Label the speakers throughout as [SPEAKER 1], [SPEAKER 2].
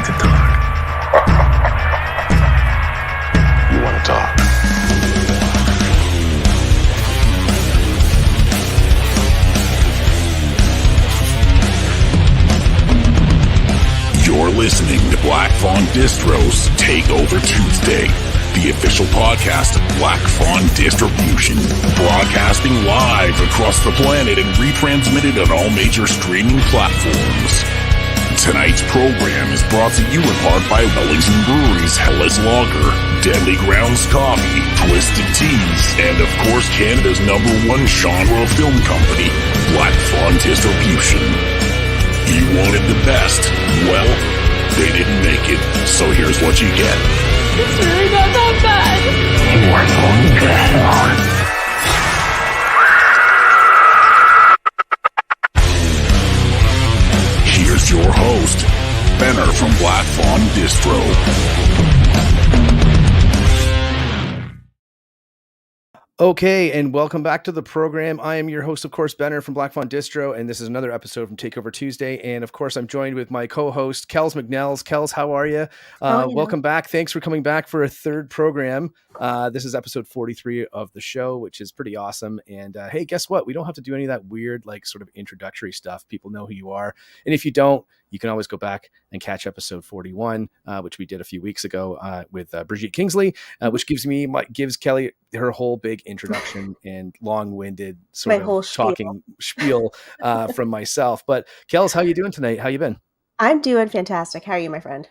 [SPEAKER 1] want to talk? You want to talk?
[SPEAKER 2] You're listening to Black Fawn Distro's Takeover Tuesday, the official podcast of Black Fawn Distribution, broadcasting live across the planet and retransmitted on all major streaming platforms. Tonight's program is brought to you in part by Wellington Brewery's Hellas Lager, Deadly Grounds Coffee, Twisted Teas, and of course Canada's #1 genre film company, Black Fawn Distribution. You wanted the best. Well, they didn't make it, so here's what you get.
[SPEAKER 3] It's really not that bad.
[SPEAKER 1] You are going to hell.
[SPEAKER 2] Here's your host, Benner from Black Fawn Distro.
[SPEAKER 4] Okay, and welcome back to the program. I am your host, of course, Benner from Black Fawn Distro, and this is another episode from Takeover Tuesday. And of course, I'm joined with my co-host, Kels McNells. Kels, how are you? Welcome back. Thanks for coming back for a third program. This is episode 43 of the show, which is pretty awesome. And hey, guess what? We don't have to do any of that weird, like, sort of introductory stuff. People know who you are. And if you don't, you can always go back and catch episode 41, which we did a few weeks ago with Brigitte Kingsley, which gives Kelly her whole big introduction and long-winded sort of talking spiel from myself. But Kels, how you doing tonight? How you been?
[SPEAKER 5] I'm doing fantastic. How are you, my friend?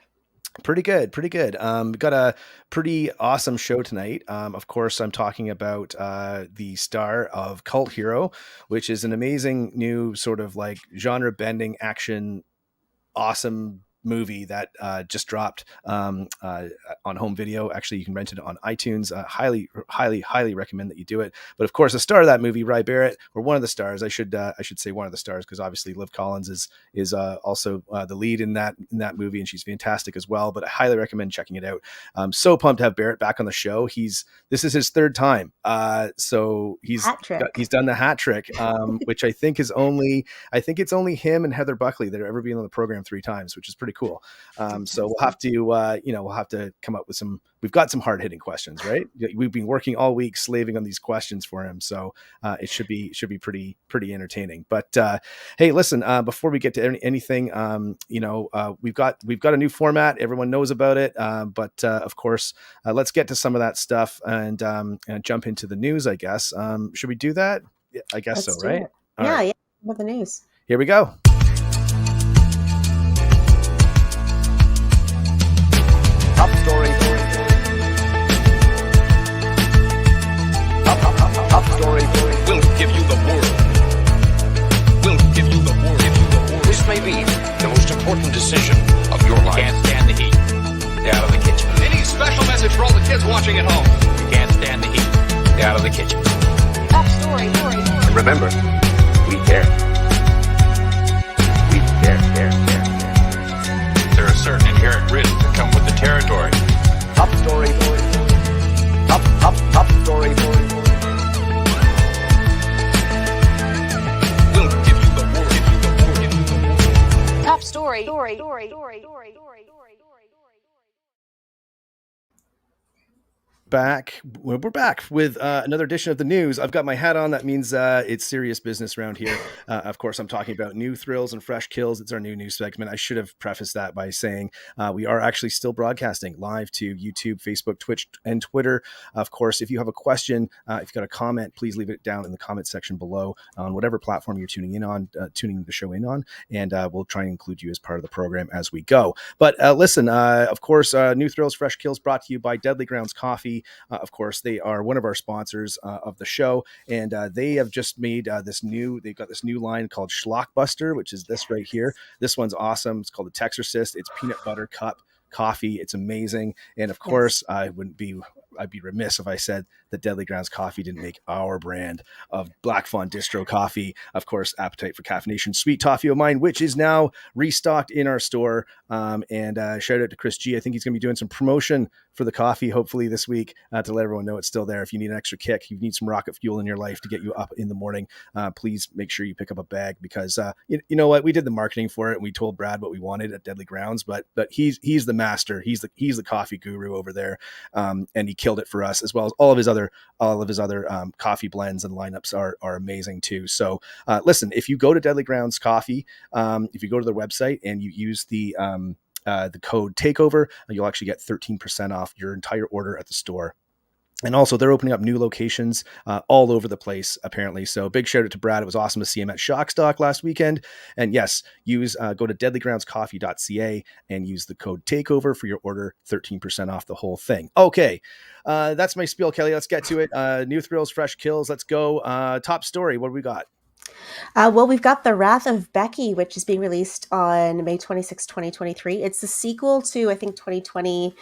[SPEAKER 4] Pretty good. We've got a pretty awesome show tonight. Of course, I'm talking about the star of Cult Hero, which is an amazing new sort of like genre-bending action awesome movie that just dropped on home video. Actually, you can rent it on iTunes. Highly recommend that you do it. But of course, the star of that movie, Ry Barrett, or one of the stars, I should say one of the stars, because obviously Liv Collins is also the lead in that movie, and she's fantastic as well. But I highly recommend checking it out. I'm so pumped to have Barrett back on the show. This is his third time, so he's done the hat trick, which I think it's only him and Heather Buckley that have ever been on the program 3 times, which is pretty cool. So we'll have to come up with we've got some hard hitting questions, right? We've been working all week slaving on these questions for him. So it should be pretty entertaining. But hey, listen, before we get to anything, we've got a new format. Everyone knows about it. But of course, let's get to some of that stuff and jump into the news, I guess. Should we do that? Yeah, I guess so, right?
[SPEAKER 5] Yeah. With the news.
[SPEAKER 4] Here we go.
[SPEAKER 6] Top story. Top story. We'll give you the world. We'll give you the world. This may be the most important decision of your life. Can't stand the heat. Get out of the kitchen. Any special message for all the kids watching at home? You can't stand the heat. Get out of the kitchen.
[SPEAKER 3] Top story.
[SPEAKER 6] And remember, we care. We care. There are certain inherent risks that come with the territory. Top story. Top story. We'll give you the word.
[SPEAKER 3] Top story.
[SPEAKER 4] We're back with another edition of the news. I've got my hat on. That means it's serious business around here. Of course, I'm talking about new thrills and fresh kills. It's our new news segment. I should have prefaced that by saying we are actually still broadcasting live to YouTube, Facebook, Twitch, and Twitter. Of course, if you have a question, if you've got a comment, please leave it down in the comment section below on whatever platform you're tuning the show in on, and we'll try and include you as part of the program as we go. But listen, of course, new thrills, fresh kills brought to you by Deadly Grounds Coffee. Of course, they are one of our sponsors of the show, and they have just made they've got this new line called Schlockbuster, which is this right here. This one's awesome. It's called the Texarcist. It's peanut butter cup coffee. It's amazing. And of course, I wouldn't be I'd be remiss if I said that Deadly Grounds Coffee didn't make our brand of Black Fawn Distro coffee. Of course, Appetite for Caffeination, Sweet Toffee of Mine, which is now restocked in our store. And shout out to Chris G. I think he's going to be doing some promotion for the coffee, hopefully this week, to let everyone know it's still there. If you need an extra kick, you need some rocket fuel in your life to get you up in the morning, please make sure you pick up a bag, because you know what, we did the marketing for it and we told Brad what we wanted at Deadly Grounds, but he's the master. He's the coffee guru over there, and he killed it for us, as well as all of his other coffee blends and lineups are amazing too. So listen, if you go to Deadly Grounds Coffee, if you go to their website and you use the code Takeover, you'll actually get 13% off your entire order at the store. And also, they're opening up new locations all over the place, apparently. So big shout out to Brad. It was awesome to see him at Shockstock last weekend. And yes, go to deadlygroundscoffee.ca and use the code TAKEOVER for your order, 13% off the whole thing. Okay, that's my spiel, Kelly. Let's get to it. New thrills, fresh kills. Let's go. Top story. What do we got?
[SPEAKER 5] Well, we've got The Wrath of Becky, which is being released on May 26, 2023. It's the sequel to, I think, 2020,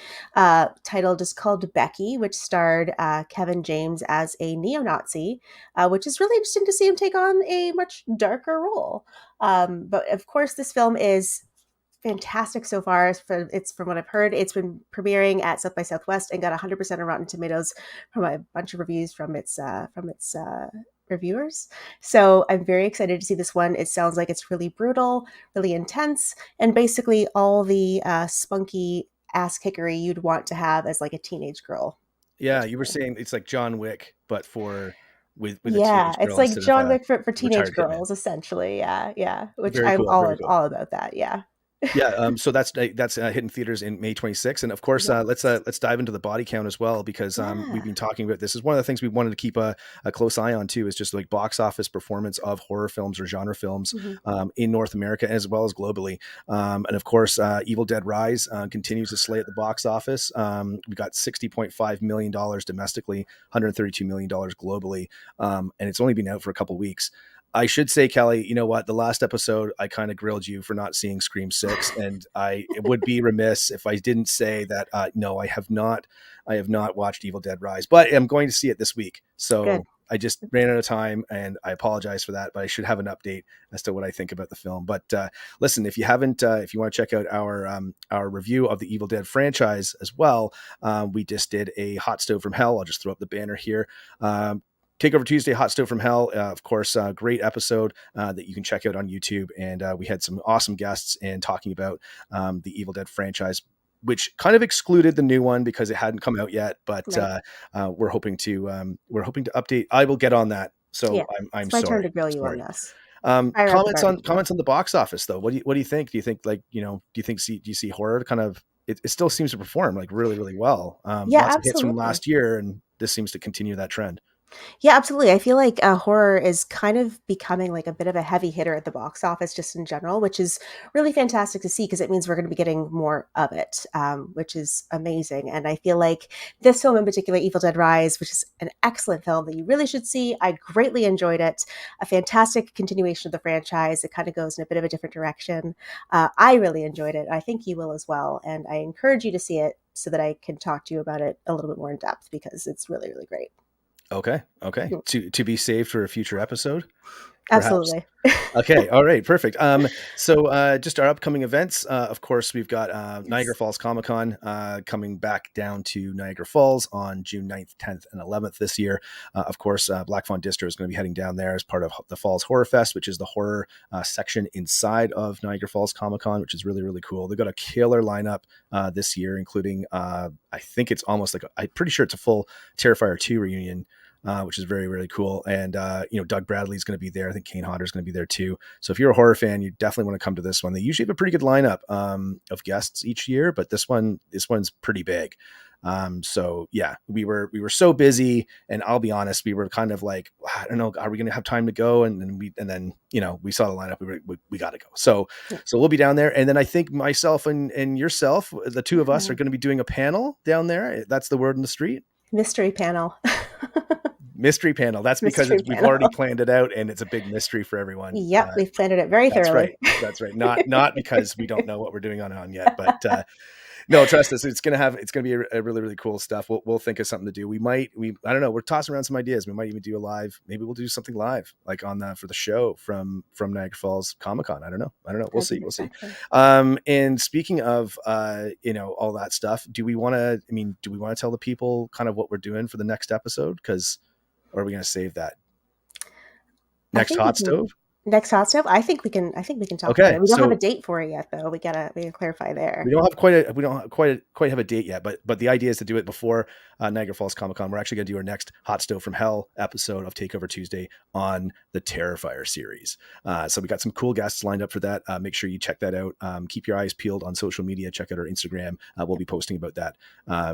[SPEAKER 5] titled just called Becky, which starred Kevin James as a neo-Nazi, which is really interesting to see him take on a much darker role. But of course, this film is fantastic so far. It's from what I've heard, it's been premiering at South by Southwest and got 100% on Rotten Tomatoes from a bunch of reviews from its reviewers. So I'm very excited to see this one. It sounds like it's really brutal, really intense, and basically all the spunky ass kickery you'd want to have as like a teenage girl.
[SPEAKER 4] Yeah, you were saying it's like John Wick, but with
[SPEAKER 5] yeah, it's like John Wick for teenage
[SPEAKER 4] hitman.
[SPEAKER 5] girls, essentially. Yeah. Which
[SPEAKER 4] Very
[SPEAKER 5] I'm
[SPEAKER 4] cool,
[SPEAKER 5] all about that. Yeah.
[SPEAKER 4] Yeah, so that's hitting theaters in May 26th, and of course,
[SPEAKER 5] Yes.
[SPEAKER 4] let's dive into the body count as well, because we've been talking about this. Is one of the things we wanted to keep a close eye on too, is just like box office performance of horror films or genre films in North America as well as globally. And of course, Evil Dead Rise continues to slay at the box office. We got $60.5 million domestically, $132 million globally, and it's only been out for a couple weeks. I should say, Kelly, you know what? The last episode, I kind of grilled you for not seeing Scream 6, and it would be remiss if I didn't say that. No, I have not watched Evil Dead Rise, but I'm going to see it this week. So
[SPEAKER 5] Good.
[SPEAKER 4] I just ran out of time, and I apologize for that, but I should have an update as to what I think about the film. But listen, if you haven't, if you want to check out our review of the Evil Dead franchise as well, we just did a Hot Stove from Hell. I'll just throw up the banner here. Takeover Tuesday, Hot Stove from Hell. Of course, great episode that you can check out on YouTube. And we had some awesome guests and talking about the Evil Dead franchise, which kind of excluded the new one because it hadn't come out yet. But
[SPEAKER 5] Right.
[SPEAKER 4] we're hoping to update. I will get on that. So
[SPEAKER 5] Yeah,
[SPEAKER 4] I'm
[SPEAKER 5] it's my
[SPEAKER 4] sorry.
[SPEAKER 5] turn to grill you
[SPEAKER 4] Sorry.
[SPEAKER 5] on this. Fire up the
[SPEAKER 4] Comments on the box office though. What do you think? Do you think do you see horror kind of? It still seems to perform like really, really well.
[SPEAKER 5] Yeah,
[SPEAKER 4] Lots of hits from
[SPEAKER 5] absolutely.
[SPEAKER 4] last year, and this seems to continue that trend.
[SPEAKER 5] Yeah, absolutely. I feel like horror is kind of becoming like a bit of a heavy hitter at the box office just in general, which is really fantastic to see because it means we're going to be getting more of it, which is amazing. And I feel like this film in particular, Evil Dead Rise, which is an excellent film that you really should see. I greatly enjoyed it. A fantastic continuation of the franchise. It kind of goes in a bit of a different direction. I really enjoyed it. I think you will as well. And I encourage you to see it so that I can talk to you about it a little bit more in depth because it's really, really great.
[SPEAKER 4] Okay. To be saved for a future episode. Perhaps.
[SPEAKER 5] Absolutely.
[SPEAKER 4] Okay. All right. Perfect. So just our upcoming events. Of course, we've got Niagara Falls Comic-Con coming back down to Niagara Falls on June 9th, 10th, and 11th this year. Of course, Black Fawn Distro is going to be heading down there as part of the Falls Horror Fest, which is the horror section inside of Niagara Falls Comic-Con, which is really, really cool. They've got a killer lineup this year, including I think it's almost like I'm pretty sure it's a full Terrifier 2 reunion. Which is very, really cool. And, Doug Bradley's going to be there. I think Kane Hodder's going to be there too. So if you're a horror fan, you definitely want to come to this one. They usually have a pretty good lineup of guests each year, but this one's pretty big. So yeah, we were so busy, and I'll be honest, we were kind of like, I don't know, are we going to have time to go? And then we saw the lineup. We got to go. So we'll be down there. And then I think myself and yourself, the two of us are going to be doing a panel down there. That's the word in the street.
[SPEAKER 5] Mystery panel.
[SPEAKER 4] Mystery panel. That's because we've already planned it out, and it's a big mystery for everyone.
[SPEAKER 5] Yep, we've planned it very thoroughly.
[SPEAKER 4] That's right. Not because we don't know what we're doing on yet, but No, trust us. It's gonna be a really, really cool stuff. We'll think of something to do. I don't know. We're tossing around some ideas. We might even do a live. Maybe we'll do something live, like on for the show from Niagara Falls Comic Con. I don't know. We'll see. And speaking of all that stuff, do we want to tell the people kind of what we're doing for the next episode? Or are we going to save that next hot stove?
[SPEAKER 5] Next hot stove. I think we can talk about it. We don't have a date for it yet, though. We gotta clarify there.
[SPEAKER 4] We don't quite have a date yet, but the idea is to do it before Niagara Falls Comic Con. We're actually going to do our next Hot Stove from Hell episode of Takeover Tuesday on the Terrifier series. So we got some cool guests lined up for that. Make sure you check that out. Keep your eyes peeled on social media. Check out our Instagram. We'll be posting about that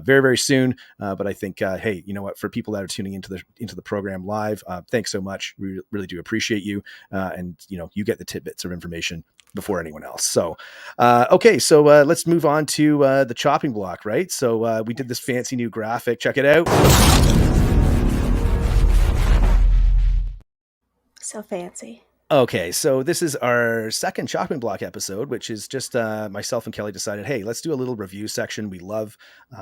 [SPEAKER 4] very, very soon. But I think, hey, you know what? For people that are tuning into the program live, thanks so much. We really do appreciate you. And you get the tidbits of information before anyone else. So, okay. So let's move on to the chopping block, right? So we did this fancy new graphic. Check it out.
[SPEAKER 5] So fancy.
[SPEAKER 4] Okay, so this is our second chopping block episode, which is just myself and Kelly decided, hey, let's do a little review section. We love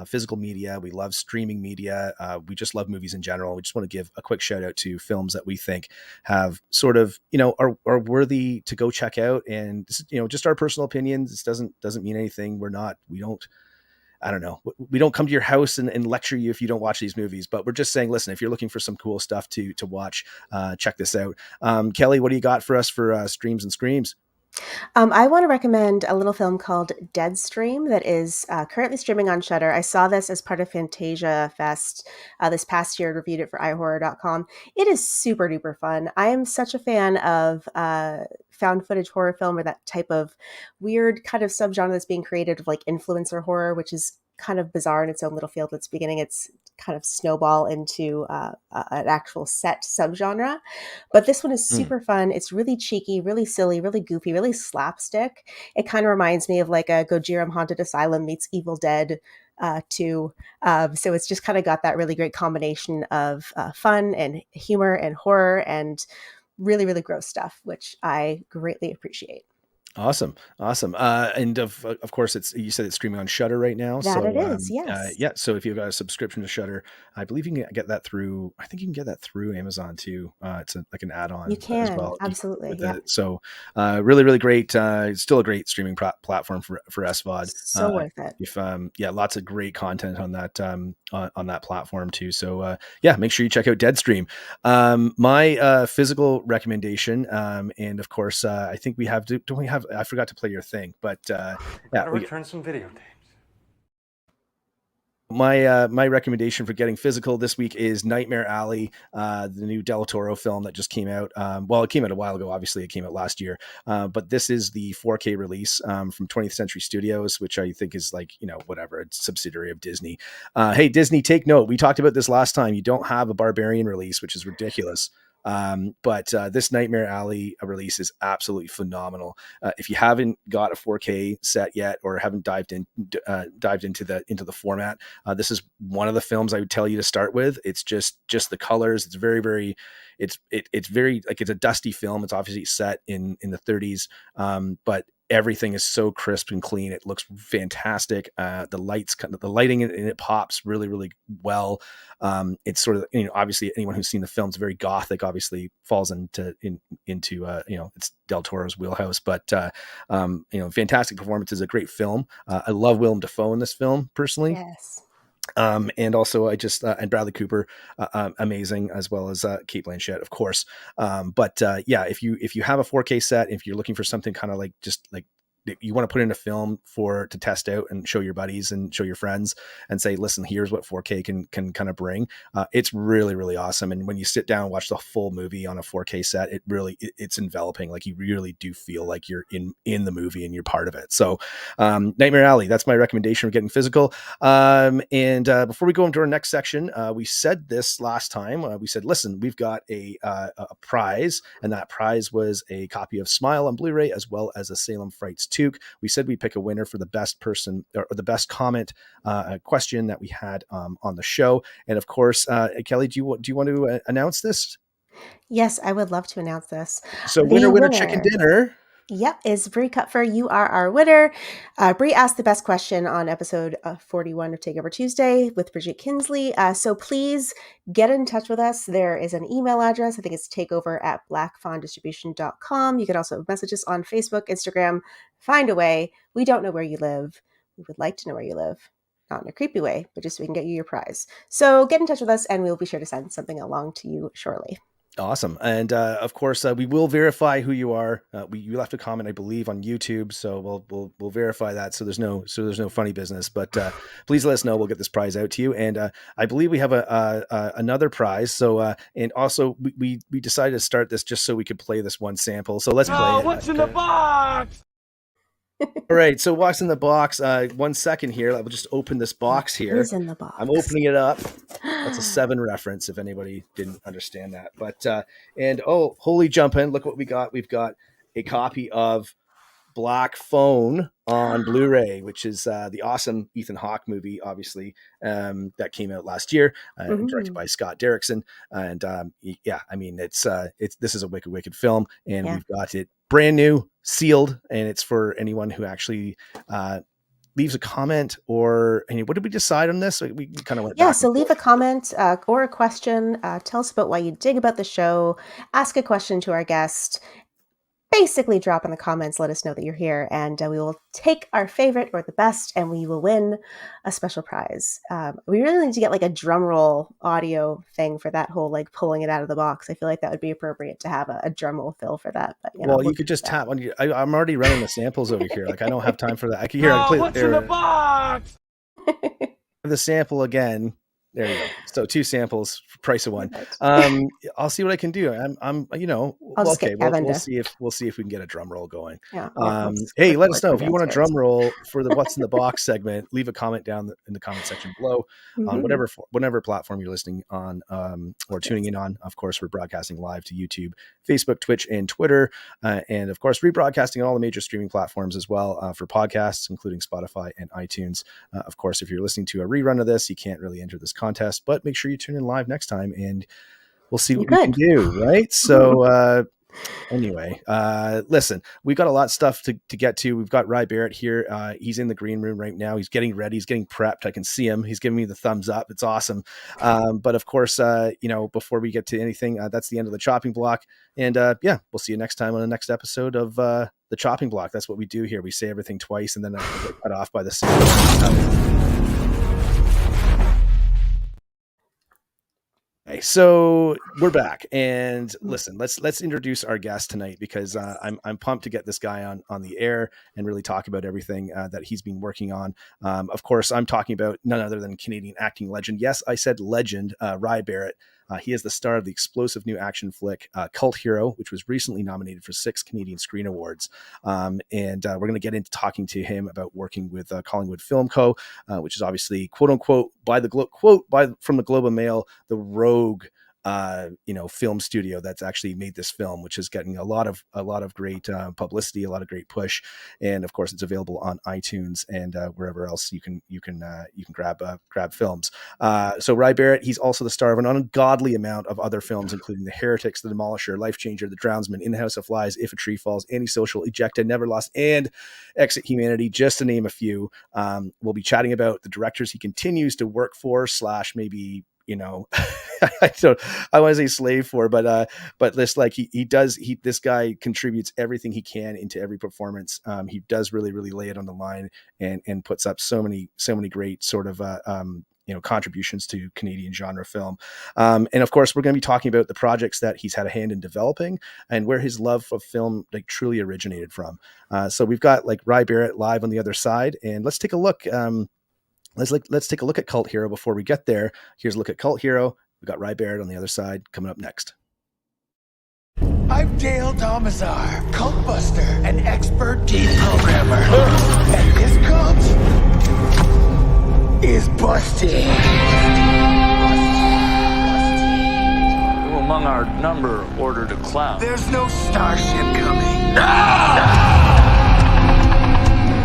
[SPEAKER 4] physical media. We love streaming media. We just love movies in general. We just want to give a quick shout out to films that we think have sort of, are worthy to go check out. And, just our personal opinions. This doesn't mean anything. I don't know. We don't come to your house and lecture you if you don't watch these movies, but we're just saying, listen, if you're looking for some cool stuff to watch, check this out. Kelly, what do you got for us for streams and screams?
[SPEAKER 5] I want to recommend a little film called Deadstream that is currently streaming on Shudder. I saw this as part of Fantasia Fest this past year. Reviewed it for iHorror.com. It is super duper fun. I am such a fan of found footage horror film, or that type of weird kind of subgenre that's being created of like influencer horror, which is kind of bizarre in its own little field. That's beginning its kind of snowball into an actual set subgenre. But this one is super fun. It's really cheeky, really silly, really goofy, really slapstick. It kind of reminds me of like a Gojiram Haunted Asylum meets Evil Dead 2. So it's just kind of got that really great combination of fun and humor and horror and really, really gross stuff, which I greatly appreciate.
[SPEAKER 4] Awesome. And of course, you said it's streaming on Shudder right now.
[SPEAKER 5] That it is, yes.
[SPEAKER 4] Yeah. So if you've got a subscription to Shudder, I believe you can get that through. I think you can get that through Amazon too. It's like an add-on.
[SPEAKER 5] You can,
[SPEAKER 4] as well.
[SPEAKER 5] absolutely. Yeah.
[SPEAKER 4] So really, really great. It's still a great streaming platform for SVOD.
[SPEAKER 5] So worth it.
[SPEAKER 4] If lots of great content on that on that platform too. So make sure you check out Deadstream. My physical recommendation, and of course, I think we have. Don't we have? I forgot to play your thing, but
[SPEAKER 1] Return some videotapes.
[SPEAKER 4] My recommendation for getting physical this week is Nightmare Alley, the new Del Toro film that just came out. It came out a while ago. Obviously, it came out last year, but this is the 4K release from 20th Century Studios, which I think is like whatever, it's a subsidiary of Disney. Hey, Disney, take note. We talked about this last time. You don't have a Barbarian release, which is ridiculous. But this Nightmare Alley release is absolutely phenomenal. If you haven't got a 4K set yet, or haven't dived into the format, this is one of the films I would tell you to start with. It's just the colors. It's very, very, it's very, like, it's a dusty film. It's obviously set in the 30s. But everything is so crisp and clean. It looks fantastic. The lighting in it pops really, really well. It's sort of, obviously anyone who's seen the film is very gothic, obviously falls into it's Del Toro's wheelhouse, but fantastic performances, a great film. I love Willem Dafoe in this film personally.
[SPEAKER 5] Yes.
[SPEAKER 4] And also I just, and Bradley Cooper, amazing, as well as Cate Blanchett, of course. If you have a 4K set, if you're looking for something kind of like, just like, you want to put in a film to test out and show your buddies and show your friends and say, listen, here's what 4K can kind of bring. It's really, really awesome. And when you sit down and watch the full movie on a 4K set, it's enveloping. Like, you really do feel like you're in the movie and you're part of it. So Nightmare Alley, that's my recommendation for getting physical. And before we go into our next section, we said this last time, we said, listen, we've got a prize, and that prize was a copy of Smile on Blu-ray, as well as a Salem Frights Toque. We said we'd pick a winner for the best person, or the best comment question that we had on the show. And of course, Kelly, do you want to announce this?
[SPEAKER 5] Yes, I would love to announce this.
[SPEAKER 4] So winner chicken dinner.
[SPEAKER 5] Yep, is Brie Cupfer. You are our winner. Brie asked the best question on episode 41 of Takeover Tuesday with Bridget Kinsley. So please get in touch with us. There is an email address. I think it's takeover@blackfawndistribution.com. You can also message us on Facebook, Instagram. Find a way. We don't know where you live. We would like to know where you live. Not in a creepy way, but just so we can get you your prize. So get in touch with us and we'll be sure to send something along to you shortly.
[SPEAKER 4] Awesome. And of course, we will verify who you are. You left a comment, I believe, on YouTube, so we'll verify that. So there's no funny business. But please let us know. We'll get this prize out to you. And I believe we have another prize. So and also we decided to start this just so we could play this one sample. So let's play it.
[SPEAKER 1] What's in the box?
[SPEAKER 4] All right, so what's in the box? 1 second here. I will just open this box here.
[SPEAKER 5] What's in the box?
[SPEAKER 4] I'm opening it up. That's a 7 reference, if anybody didn't understand that. But holy jumpin'! Look what we got. We've got a copy of Black Phone on Blu-ray, which is the awesome Ethan Hawke movie, obviously, that came out last year, directed by Scott Derrickson. And it's this is a wicked film, and we've got it brand new, sealed, and it's for anyone who actually leaves a comment or what did we decide on this? We kind of went back.
[SPEAKER 5] So leave a comment or a question. Tell us about why you dig about the show. Ask a question to our guest. Basically drop in the comments, let us know that you're here, and we will take our favorite or the best, and we will win a special prize. We really need to get like a drum roll audio thing for that whole like pulling it out of the box. I feel like that would be appropriate to have a drum roll fill for that. But
[SPEAKER 4] you could just tap on your. I'm already running the samples over here. Like I don't have time for that. I can hear.
[SPEAKER 1] What's in the box?
[SPEAKER 4] The sample again. There you go. So 2 samples, price of 1. I'll see what I can do. We'll see if we can get a drum roll going.
[SPEAKER 5] Yeah,
[SPEAKER 4] hey, let us know if you want a drum roll for the What's in the Box segment. Leave a comment down in the comment section below on whatever platform you're listening on or tuning in on. Of course, we're broadcasting live to YouTube, Facebook, Twitch, and Twitter, and of course, rebroadcasting on all the major streaming platforms as well for podcasts, including Spotify and iTunes. Of course, if you're listening to a rerun of this, you can't really enter this contest, but make sure you tune in live next time and we'll see what we can do, right? So anyway, listen, we've got a lot of stuff to get to. We've got Ry Barrett here. He's in the green room right now. He's getting ready. He's getting prepped. I can see him. He's giving me the thumbs up. It's awesome. But of course, before we get to anything, that's the end of the chopping block. And we'll see you next time on the next episode of the chopping block. That's what we do here. We say everything twice and then I get cut off by the same. Okay, so we're back, and listen, let's introduce our guest tonight because I'm pumped to get this guy on the air and really talk about everything that he's been working on. Of course, I'm talking about none other than Canadian acting legend. Yes, I said legend, Ry Barrett. He is the star of the explosive new action flick Cult Hero, which was recently nominated for 6 Canadian Screen Awards. And we're going to get into talking to him about working with Collingwood Film Co., which is obviously quote unquote from the Globe and Mail, the rogue film studio that's actually made this film, which is getting a lot of great publicity, a lot of great push, and of course it's available on iTunes and wherever else you can grab films. So Ry Barrett, he's also the star of an ungodly amount of other films, including The Heretics, The Demolisher, Life Changer, The Drownsman, In the House of Flies, If a Tree Falls, Antisocial, Ejected, Never Lost, and Exit Humanity, just to name a few. We'll be chatting about the directors he continues to work for / maybe I want to say slave for, but this this guy contributes everything he can into every performance. He does really lay it on the line and puts up so many great sort of contributions to Canadian genre film. And of course, we're going to be talking about the projects that he's had a hand in developing and where his love of film truly originated from. So we've got Ry Barrett live on the other side, and let's take a look. Let's take a look at Cult Hero before we get there. Here's a look at Cult Hero. We've got Ry Barrett on the other side coming up next.
[SPEAKER 7] I'm Dale Domazar, cult buster, an expert deprogrammer. And this cult is busting.
[SPEAKER 1] Who among our number ordered a clown?
[SPEAKER 7] There's no starship coming.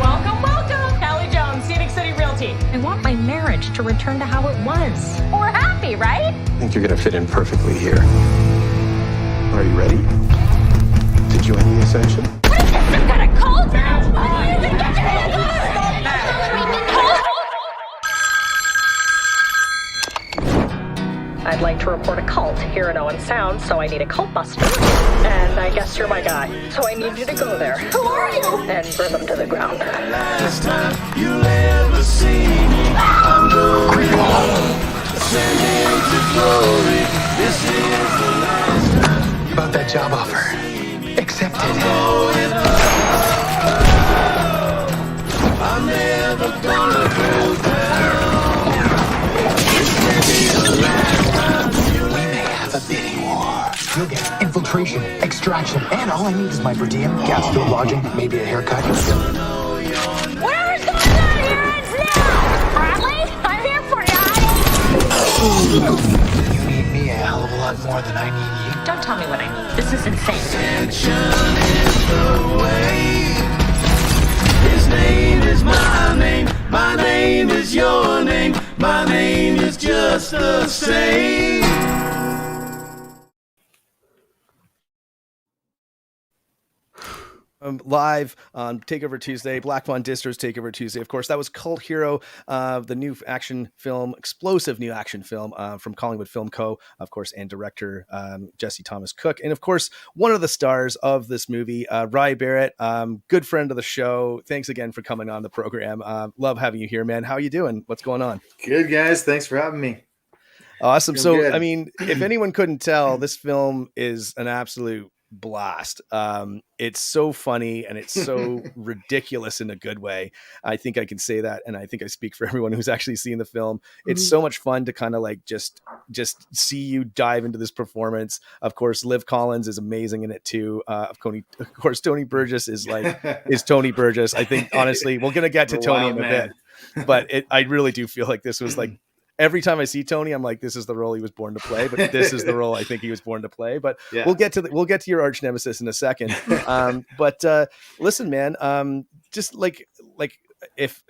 [SPEAKER 3] Welcome, Callie Jones, Scenic City Realty. I want my marriage to return to how it was. We're happy, right?
[SPEAKER 8] I think you're gonna fit in perfectly here. Are you ready to join the Ascension?
[SPEAKER 3] What is this? some kind of cult? I'd like to report a cult here in Owen Sound, so I need a cult buster. And I guess you're my guy, so I need you to go there. Who are you? And burn them to the ground.
[SPEAKER 8] Last time you'll ever see me, I'm going home, ascending to glory. This is the last time.
[SPEAKER 7] About that job offer. Accepted.
[SPEAKER 8] I'm never gonna go down. This may be the last time.
[SPEAKER 7] We may have a bidding war. You'll get infiltration, extraction, and all I need is my per diem, gas filled lodging, maybe a haircut.
[SPEAKER 3] Whatever's going on here ends now! Bradley, I'm here for you, honey!
[SPEAKER 7] You need me a hell of a lot more than I need you.
[SPEAKER 3] Don't tell me what I need. This is insane.
[SPEAKER 8] Attention is the way. His name is my name. My name is your name. My name is just the same.
[SPEAKER 4] Live on Takeover Tuesday, Black Fawn Distro's Takeover Tuesday. Of course, that was Cult Hero, the new action film, explosive new action film from Collingwood Film Co., of course, and director Jesse Thomas Cook. And of course, one of the stars of this movie, Ry Barrett, good friend of the show. Thanks again for coming on the program. Love having you here, man. How you doing? What's going on?
[SPEAKER 9] Good, guys. Thanks for having me.
[SPEAKER 4] Awesome.
[SPEAKER 9] Doing
[SPEAKER 4] So,
[SPEAKER 9] good.
[SPEAKER 4] I mean, if anyone couldn't tell, this film is an absolute blast. It's so funny and it's so ridiculous in a good way. I think I can say that, and I think I speak for everyone who's actually seen the film. It's so much fun to kind of like just see you dive into this performance. Of course, Liv Collins is amazing in it too. Of course, Tony Burgess is Tony Burgess. I think honestly, we're gonna get to Tony in a bit, but I really do feel like this was like. Every time I see Tony, I'm like, this is the role he was born to play, but this is the role I think he was born to play. But
[SPEAKER 9] Yeah.
[SPEAKER 4] we'll get to your arch nemesis in a second. But listen, man, just like if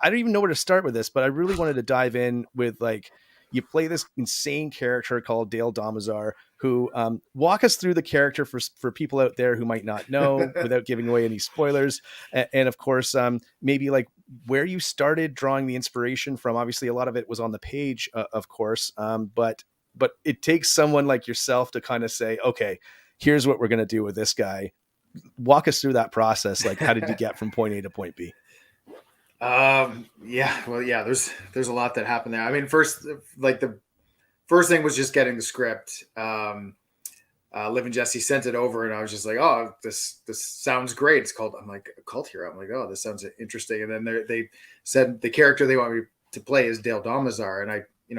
[SPEAKER 4] I don't even know where to start with this, but I really wanted to dive in with like, you play this insane character called Dale Domazar, who walk us through the character for people out there who might not know without giving away any spoilers. And of course, maybe like where you started drawing the inspiration from. Obviously, a lot of it was on the page, of course, but it takes someone like yourself to kind of say, okay, here's what we're going to do with this guy. Walk us through that process. Like, how did you get from point A to point B?
[SPEAKER 9] There's a lot that happened there. I mean, the first thing was just getting the script. Liv and Jesse sent it over, and I was just like, "Oh, this sounds great." It's called, I'm like, a Cult Hero. I'm like, "Oh, this sounds interesting." And then they said the character they want me to play is Dale Domazar, and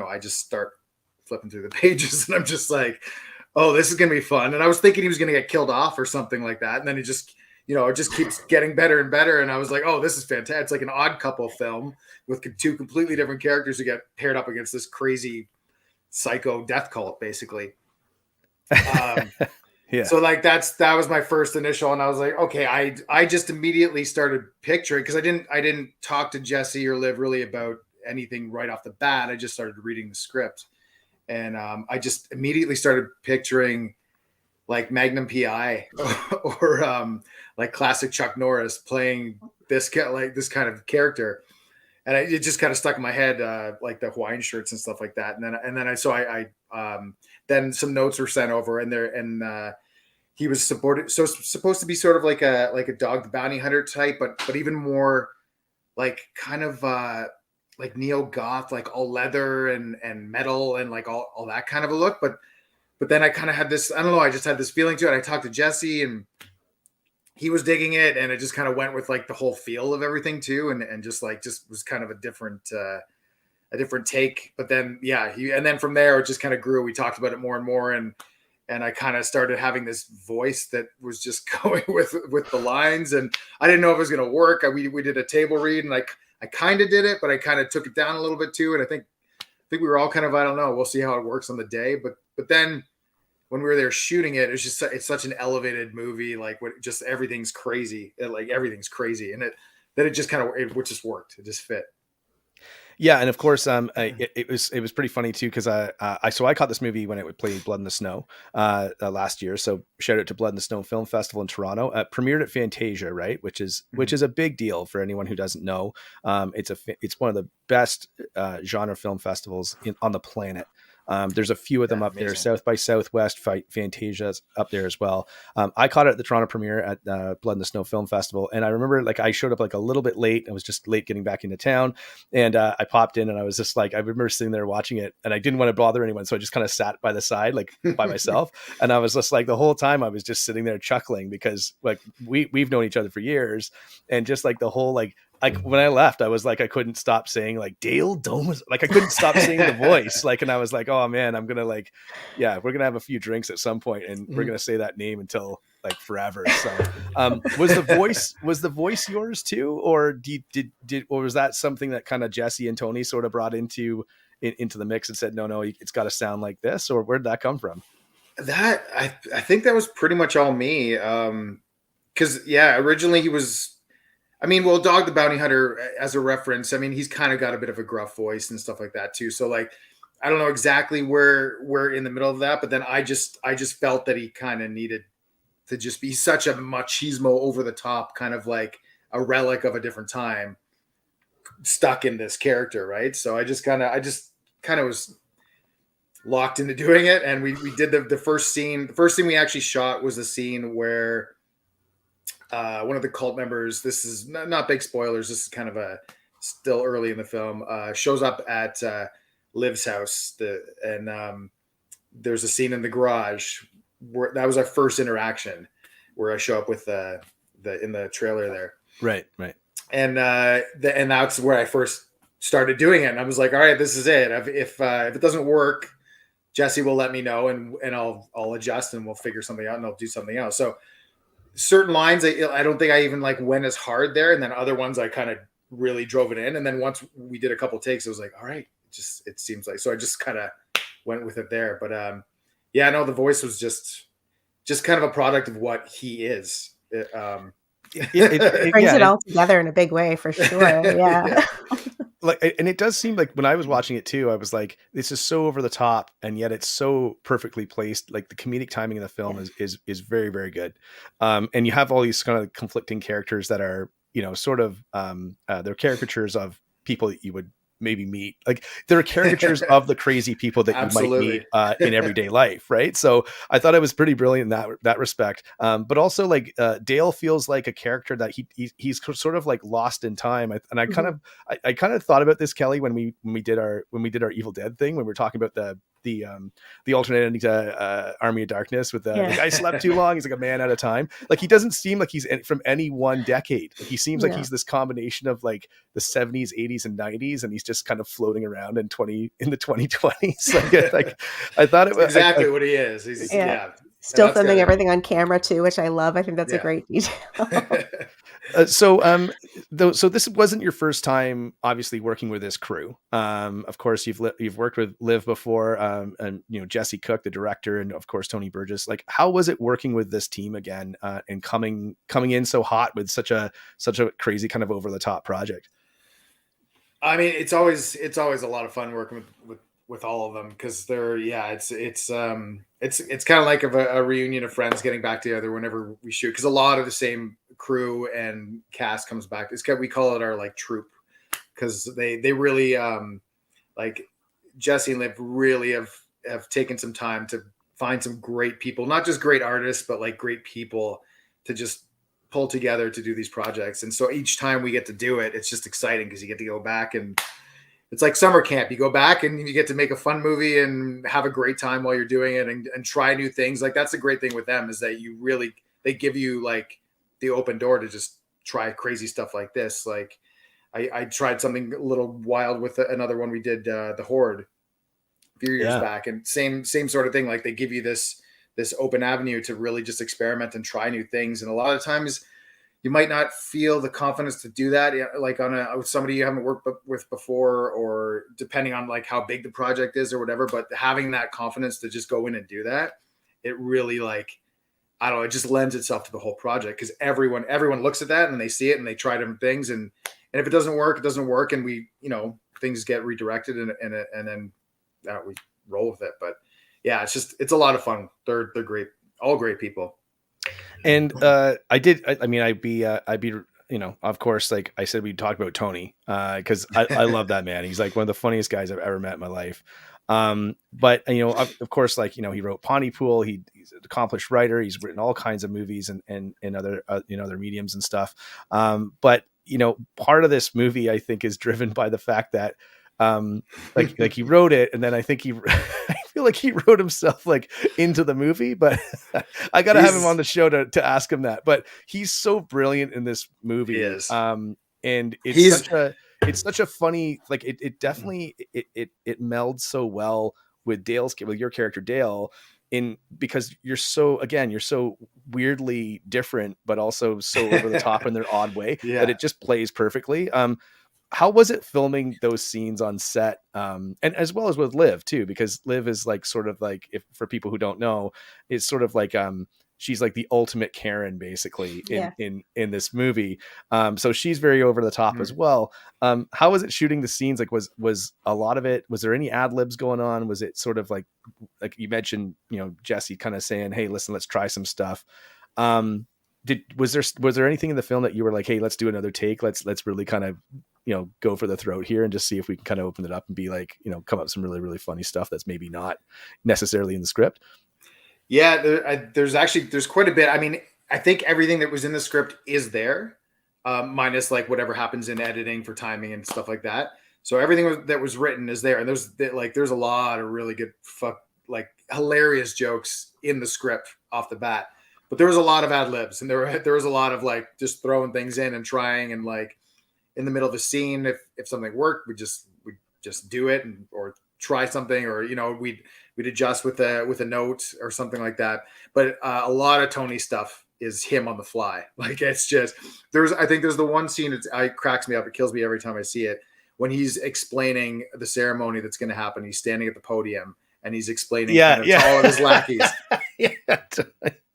[SPEAKER 9] I just start flipping through the pages, and I'm just like, "Oh, this is gonna be fun." And I was thinking he was gonna get killed off or something like that, and then it just keeps getting better and better. And I was like, "Oh, this is fantastic!" It's like an Odd Couple film with two completely different characters who get paired up against this crazy psycho death cult, basically.
[SPEAKER 4] Yeah.
[SPEAKER 9] So like that was my first initial, and I was like, okay, I just immediately started picturing, because I didn't talk to Jesse or Liv really about anything right off the bat. I just started reading the script, and I just immediately started picturing like Magnum PI or like classic Chuck Norris playing this kind of character. And it just kind of stuck in my head, like the Hawaiian shirts and stuff like that. And then then some notes were sent over, and he was supposed to be sort of like a Dog the Bounty Hunter type, but even more like kind of like neo goth, like all leather and metal and like all that kind of a look. But then I kind of had this, I don't know, I just had this feeling to it. I talked to Jesse, and he was digging it, and it just kind of went with like the whole feel of everything too, and just was kind of a different take. But then and then from there it just kind of grew. We talked about it more and more, and I kind of started having this voice that was just going with the lines, and I didn't know if it was going to work. We did a table read, and I kind of did it, but I kind of took it down a little bit too. And I think we were all kind of, I don't know, we'll see how it works on the day. But then when we were there shooting it, it's such an elevated movie. Like just everything's crazy. Everything's crazy. And it just kind of, it just worked. It just fit.
[SPEAKER 4] Yeah, and of course, it was pretty funny too because I caught this movie when it would play Blood in the Snow last year. So shout out to Blood in the Snow Film Festival in Toronto. Premiered at Fantasia, right? Which is a big deal for anyone who doesn't know. It's one of the best genre film festivals on the planet. There's a few of them up there. South by Southwest, Fantasia's up there as well. I caught it at the Toronto premiere at Blood in the Snow Film Festival, and I remember like I showed up like a little bit late. I was just late getting back into town, and I popped in, and I was just like, I remember sitting there watching it, and I didn't want to bother anyone, so I just kind of sat by the side, like by myself, and I was just like the whole time I was just sitting there chuckling because like we've known each other for years, and just like the whole like when I left, I was like, I couldn't stop saying like Dale Domas, like I couldn't stop saying the voice, like, and I was like, oh man, I'm gonna like, yeah, we're gonna have a few drinks at some point, and we're gonna say that name until like forever. So, was the voice yours too, or or was that something that kind of Jesse and Tony sort of brought into the mix and said, no, it's got to sound like this, or where'd that come from?
[SPEAKER 9] That I think that was pretty much all me. Because yeah, originally he was. I mean, well, Dog the Bounty Hunter, as a reference, I mean, he's kind of got a bit of a gruff voice and stuff like that too. So like, I don't know exactly where we're in the middle of that, but then I just felt that he kind of needed to just be such a machismo, over the top, kind of like a relic of a different time, stuck in this character, right? So I just kind of was locked into doing it, and we did the first scene. The first scene we actually shot was the scene where one of the cult members, this is not big spoilers, this is kind of still early in the film, shows up at Liv's house, and there's a scene in the garage where that was our first interaction, where I show up with in the trailer there.
[SPEAKER 4] Right.
[SPEAKER 9] And and that's where I first started doing it, and I was like, all right, this is it. If it doesn't work, Jesse will let me know, and I'll adjust, and we'll figure something out, and I'll do something else. So certain lines, I don't think I even like went as hard there, and then other ones I kind of really drove it in. And then once we did a couple takes, it was like, all right, it seems like, so I just kind of went with it there. But yeah, no, the voice was just kind of a product of what he is. It
[SPEAKER 5] brings it all together in a big way, for sure. Yeah.
[SPEAKER 4] Like, and it does seem like when I was watching it too, I was like, this is so over the top, and yet it's so perfectly placed. Like the comedic timing in the film is very, very good. And you have all these kind of conflicting characters that are, sort of, they're caricatures of people that you would maybe meet. Like there are caricatures of the crazy people that you might meet in everyday life, right? So I thought it was pretty brilliant in that respect. But also like Dale feels like a character that he's sort of like lost in time. I kind of thought about this, Kelly, when we did our Evil Dead thing, when we were talking about the alternating Army of Darkness with the guy slept too long. He's like a man at a time. Like he doesn't seem like he's from any one decade. Like, he seems like he's this combination of like the 70s, 80s, and 90s, and he's just kind of floating around in the 2020s. Like I thought it was
[SPEAKER 9] exactly what he is. He's
[SPEAKER 5] still filming everything on camera too, which I love. I think that's a great detail.
[SPEAKER 4] So this wasn't your first time, obviously, working with this crew. Of course, you've worked with Liv before, and Jesse Cook, the director, and of course Tony Burgess. Like, how was it working with this team again, and coming in so hot with such a crazy kind of over the top project?
[SPEAKER 9] I mean, it's always a lot of fun working with all of them, because it's kind of like a reunion of friends getting back together whenever we shoot, because a lot of the same crew and cast comes back. We call it our like troupe, because they really like Jesse and Liv really have taken some time to find some great people, not just great artists, but like great people to just pull together to do these projects. And so each time we get to do it, it's just exciting, because you get to go back, and it's like summer camp. You go back and you get to make a fun movie and have a great time while you're doing it, and try new things. Like that's the great thing with them, is that they give you like the open door to just try crazy stuff like this. Like I tried something a little wild with another one we did, the Horde, a few years back, and same sort of thing. Like they give you this open avenue to really just experiment and try new things. And a lot of times you might not feel the confidence to do that, like with somebody you haven't worked with before, or depending on like how big the project is or whatever. But having that confidence to just go in and do that, it really, like, I don't know, it just lends itself to the whole project, because everyone looks at that and they see it and they try different things, and And if it doesn't work, it doesn't work. And we, things get redirected and then we roll with it. But yeah, it's a lot of fun. They're great. All great people.
[SPEAKER 4] And I'd be, of course, like I said, we talked about Tony because I love that man. He's like one of the funniest guys I've ever met in my life. But of course, like, he wrote Pontypool. He's an accomplished writer. He's written all kinds of movies and other, other mediums and stuff. But, part of this movie, I think, is driven by the fact that like he wrote it, and then I think I feel like he wrote himself like into the movie, but I gotta have him on the show to ask him that. But he's so brilliant in this movie.
[SPEAKER 9] He is.
[SPEAKER 4] And it's such a funny, like it definitely it melds so well with your character Dale, because you're so weirdly different, but also so over the top in their odd way that it just plays perfectly. How was it filming those scenes on set? And as well as with Liv too, because Liv is like, sort of like, if for people who don't know, it's sort of like, she's like the ultimate Karen basically in this movie. So she's very over the top as well. How was it shooting the scenes? Like was a lot of it, was there any ad libs going on? Was it sort of like you mentioned, Jesse kind of saying, hey, listen, let's try some stuff. Was there anything in the film that you were like, hey, let's do another take. Let's really kind of, go for the throat here and just see if we can kind of open it up and be like, come up with some really, really funny stuff that's maybe not necessarily in the script.
[SPEAKER 9] Yeah, there's quite a bit. I mean, I think everything that was in the script is there, minus like whatever happens in editing for timing and stuff like that. So everything that was written is there, and there's a lot of really good hilarious jokes in the script off the bat. But there was a lot of ad libs, and there was a lot of like just throwing things in and trying, and like in the middle of a scene, if something worked, we just do it, or try something, or we'd adjust with a note or something like that. But a lot of Tony stuff is him on the fly. Like it's just I think there's the one scene it cracks me up. It kills me every time I see it, when he's explaining the ceremony that's going to happen. He's standing at the podium and he's explaining to all of his lackeys.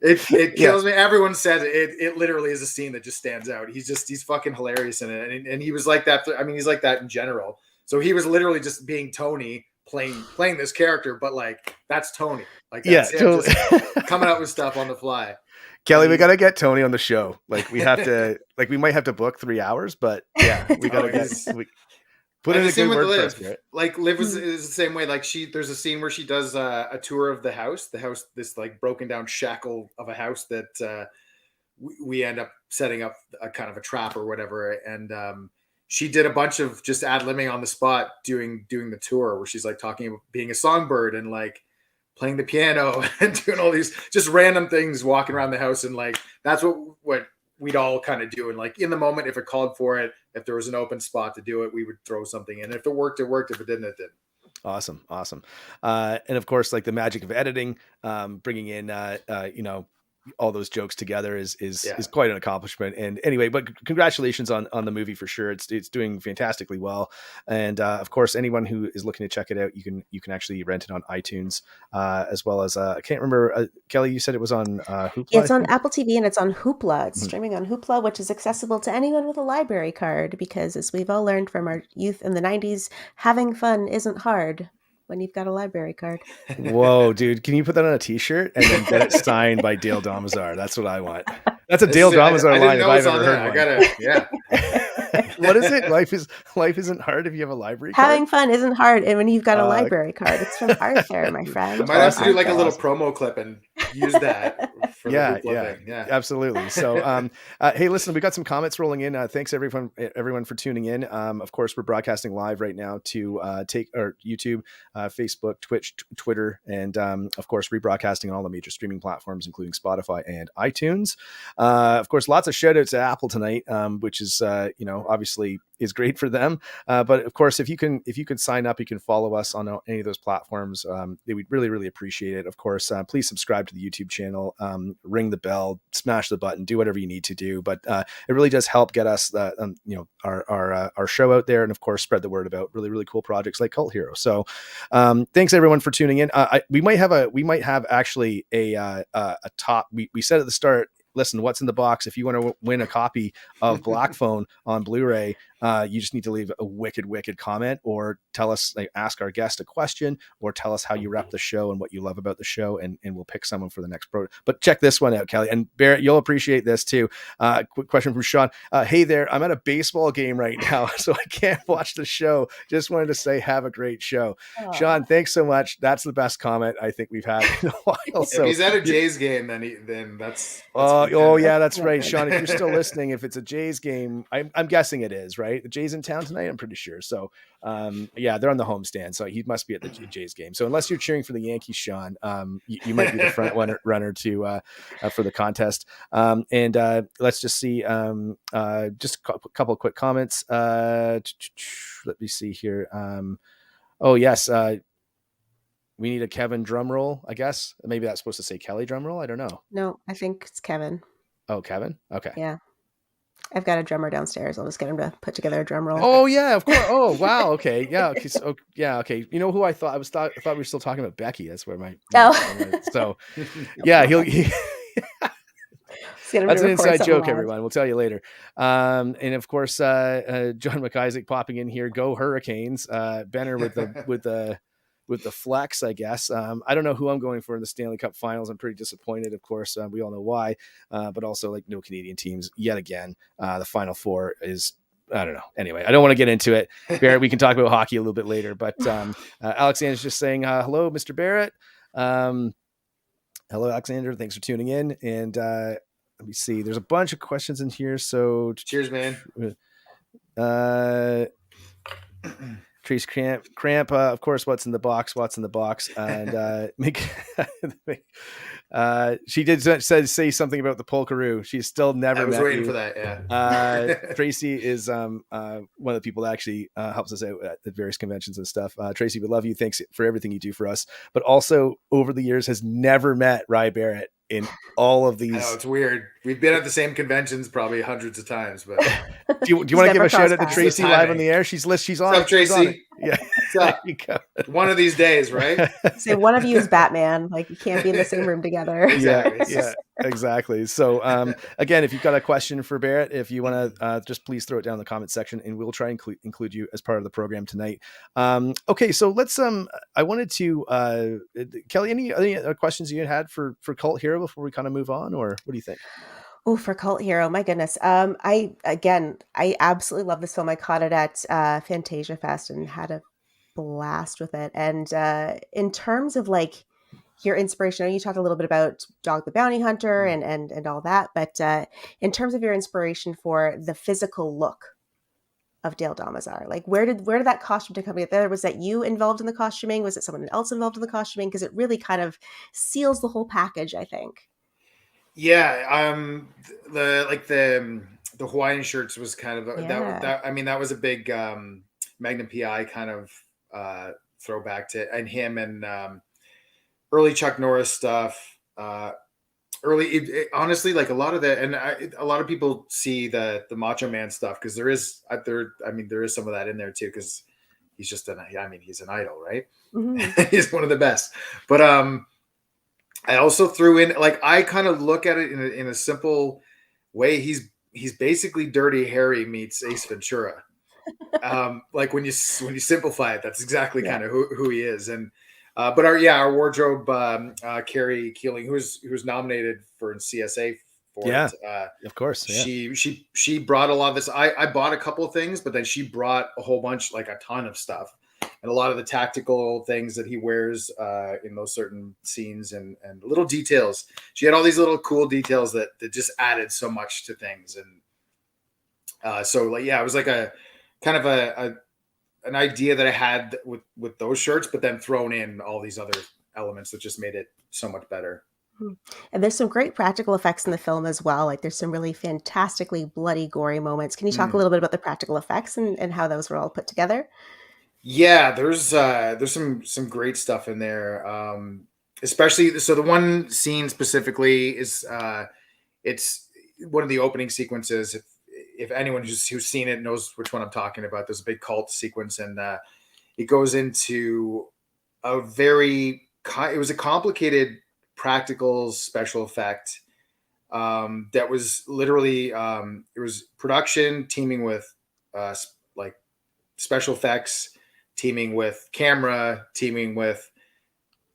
[SPEAKER 9] It kills me. Everyone says it literally is a scene that just stands out. He's fucking hilarious in it. And he was like that. I mean, he's like that in general. So he was literally just being Tony playing this character, but like, that's Tony. Like, that's him
[SPEAKER 4] totally.
[SPEAKER 9] Just coming up with stuff on the fly.
[SPEAKER 4] Kelly, we got to get Tony on the show. Like we have to, like we might have to book 3 hours, but yeah, we got to put in a good word for us, Garrett.
[SPEAKER 9] Like Liv is the same way. Like there's a scene where she does a tour of the house, this like broken down shackle of a house that we end up setting up a kind of a trap or whatever. And she did a bunch of just ad-libbing on the spot doing the tour, where she's like talking about being a songbird and like playing the piano and doing all these just random things, walking around the house. And like, that's what we'd all kind of do. And like in the moment, if it called for it, if there was an open spot to do it, we would throw something in. If it worked, it worked. If it didn't, it didn't.
[SPEAKER 4] Awesome. And of course, like the magic of editing, bringing in, all those jokes together is quite an accomplishment. And anyway, but congratulations on the movie for sure. It's doing fantastically well. And of course, anyone who is looking to check it out, you can actually rent it on iTunes, as well as I can't remember, Kelly, you said it was on Hoopla.
[SPEAKER 5] Yeah, it's on Apple TV and it's on Hoopla. It's streaming on Hoopla, which is accessible to anyone with a library card, because as we've all learned from our youth in the 90s, having fun isn't hard when you've got a library card.
[SPEAKER 4] Whoa, dude. Can you put that on a t-shirt and then get it signed by Dale Domazar? That's what I want. That's a Dale Domazar line if I've ever heard one. What is it? Life isn't hard if you have a library card?
[SPEAKER 5] Having fun isn't hard, and when you've got a library card. It's from Arthur, my friend.
[SPEAKER 9] I might have to do like a little promo clip and use that for the thing. Yeah,
[SPEAKER 4] absolutely. So, hey, listen, we got some comments rolling in. Thanks everyone for tuning in. Of course, we're broadcasting live right now to YouTube, Facebook, Twitch, Twitter, and of course, rebroadcasting on all the major streaming platforms, including Spotify and iTunes. Of course, lots of shout outs to Apple tonight, which is, obviously is great for them. But of course, if you can sign up, you can follow us on any of those platforms. We'd really, really appreciate it. Of course, please subscribe to the YouTube channel, ring the bell, smash the button, do whatever you need to do. But it really does help get us, our show out there, and of course, spread the word about really, really cool projects like Cult Hero. So, thanks everyone for tuning in. We might have actually a top. We said at the start, listen, what's in the box? If you want to win a copy of Black Phone on Blu-ray, You just need to leave a wicked comment, or tell us, like, ask our guest a question, or tell us how you rep the show and what you love about the show, and we'll pick someone for the next pro. But check this one out, Kelly and Barrett. You'll appreciate this too. Quick question from Sean. Hey there, I'm at a baseball game right now, so I can't watch the show. Just wanted to say have a great show. Sean, thanks so much. That's the best comment I think we've had in a while. So
[SPEAKER 9] if he's at a Jays game, then that's
[SPEAKER 4] yeah, that's right, Sean. If you're still listening, if it's a Jays game, I'm guessing it is, right? The Jays in town tonight, I'm pretty sure. So yeah, they're on the homestand, so he must be at the Jays game. So unless you're cheering for the Yankees, Sean, you might be the front runner to for the contest. And let's just see, just a couple of quick comments. Let me see here. Oh yes, we need a Kevin drum roll, I guess. Maybe that's supposed to say Kelly drum roll. I don't know.
[SPEAKER 5] No, I think it's Kevin.
[SPEAKER 4] Oh, Kevin. Okay.
[SPEAKER 5] Yeah. I've got a drummer downstairs. I'll just get him to put together a drum roll.
[SPEAKER 4] Oh yeah, of course. Oh wow. Okay. Yeah. Okay. So, yeah. Okay. You know who I thought I thought we were still talking about Becky. That's where my so yeah. That's an inside joke, everyone. We'll tell you later. And of course, John McIsaac popping in here. Go Hurricanes. Benner with the flex, I guess. I don't know who I'm going for in the Stanley Cup Finals. I'm pretty disappointed, of course. We all know why, but also, like, no Canadian teams yet again. The Final Four is, I don't know. Anyway, I don't want to get into it. Barrett, we can talk about hockey a little bit later. But Alexander's just saying, hello, Mr. Barrett. Hello, Alexander. Thanks for tuning in. And let me see. There's a bunch of questions in here. So
[SPEAKER 9] cheers, man.
[SPEAKER 4] Trace Cramp, of course, what's in the box, and she did say something about the Polkaroo. She's still never.
[SPEAKER 9] I was
[SPEAKER 4] met
[SPEAKER 9] waiting
[SPEAKER 4] you.
[SPEAKER 9] for that. Yeah.
[SPEAKER 4] Tracy is one of the people that actually helps us out at various conventions and stuff. Tracy, we love you. Thanks for everything you do for us. But also, over the years, has never met Ry Barrett in all of these.
[SPEAKER 9] I know, it's weird. We've been at the same conventions probably hundreds of times, but
[SPEAKER 4] do you want to give a shout out to Tracy live on the air? She's on.
[SPEAKER 9] What's up, Tracy?
[SPEAKER 4] Yeah.
[SPEAKER 9] There you go. One of these days, right?
[SPEAKER 5] Say one of you is Batman. Like, you can't be in the same room together.
[SPEAKER 9] Exactly.
[SPEAKER 4] Yeah, exactly. So again, if you've got a question for Barrett, if you want to just please throw it down in the comment section, and we'll try and include you as part of the program tonight. Okay, so let's I wanted to Kelly, any other questions you had for Cult Hero before we kind of move on, or what do you think?
[SPEAKER 5] Oh, for Cult Hero, my goodness. I absolutely love this film. I caught it at Fantasia Fest and had a blast with it. And in terms of, like, your inspiration, I know you talked a little bit about Dog the Bounty Hunter and all that, but in terms of your inspiration for the physical look of Dale Domazar, like, where did that costume to come together? Was that you involved in the costuming? Was it someone else involved in the costuming? Because it really kind of seals the whole package, I think.
[SPEAKER 9] Yeah, the Hawaiian shirts was kind of that was a big Magnum PI kind of throwback to, and him, and early Chuck Norris stuff. Honestly, like, a lot of people see the Macho Man stuff because there is some of that in there too, because he's just he's an idol, right? Mm-hmm. He's one of the best, but I also threw in, like, I kind of look at it in a simple way. He's basically Dirty Harry meets Ace Ventura. Like, when you simplify it, that's exactly kind of who he is. And but our wardrobe, Carrie Keeling, who was nominated for CSA for it.
[SPEAKER 4] Of course. Yeah.
[SPEAKER 9] She brought a lot of this. I bought a couple of things, but then she brought a whole bunch, like a ton of stuff. And a lot of the tactical things that he wears in those certain scenes and little details. She had all these little cool details that just added so much to things. And so, like, yeah, it was like a kind of an idea that I had with those shirts, but then thrown in all these other elements that just made it so much better.
[SPEAKER 5] And there's some great practical effects in the film as well. Like, there's some really fantastically bloody, gory moments. Can you talk a little bit about the practical effects and how those were all put together?
[SPEAKER 9] Yeah, there's some great stuff in there. Especially, so the one scene specifically is it's one of the opening sequences. If anyone who's seen it knows which one I'm talking about, there's a big cult sequence, and it goes into it was a complicated practical special effect that was literally it was production teaming with like special effects, teaming with camera, teaming with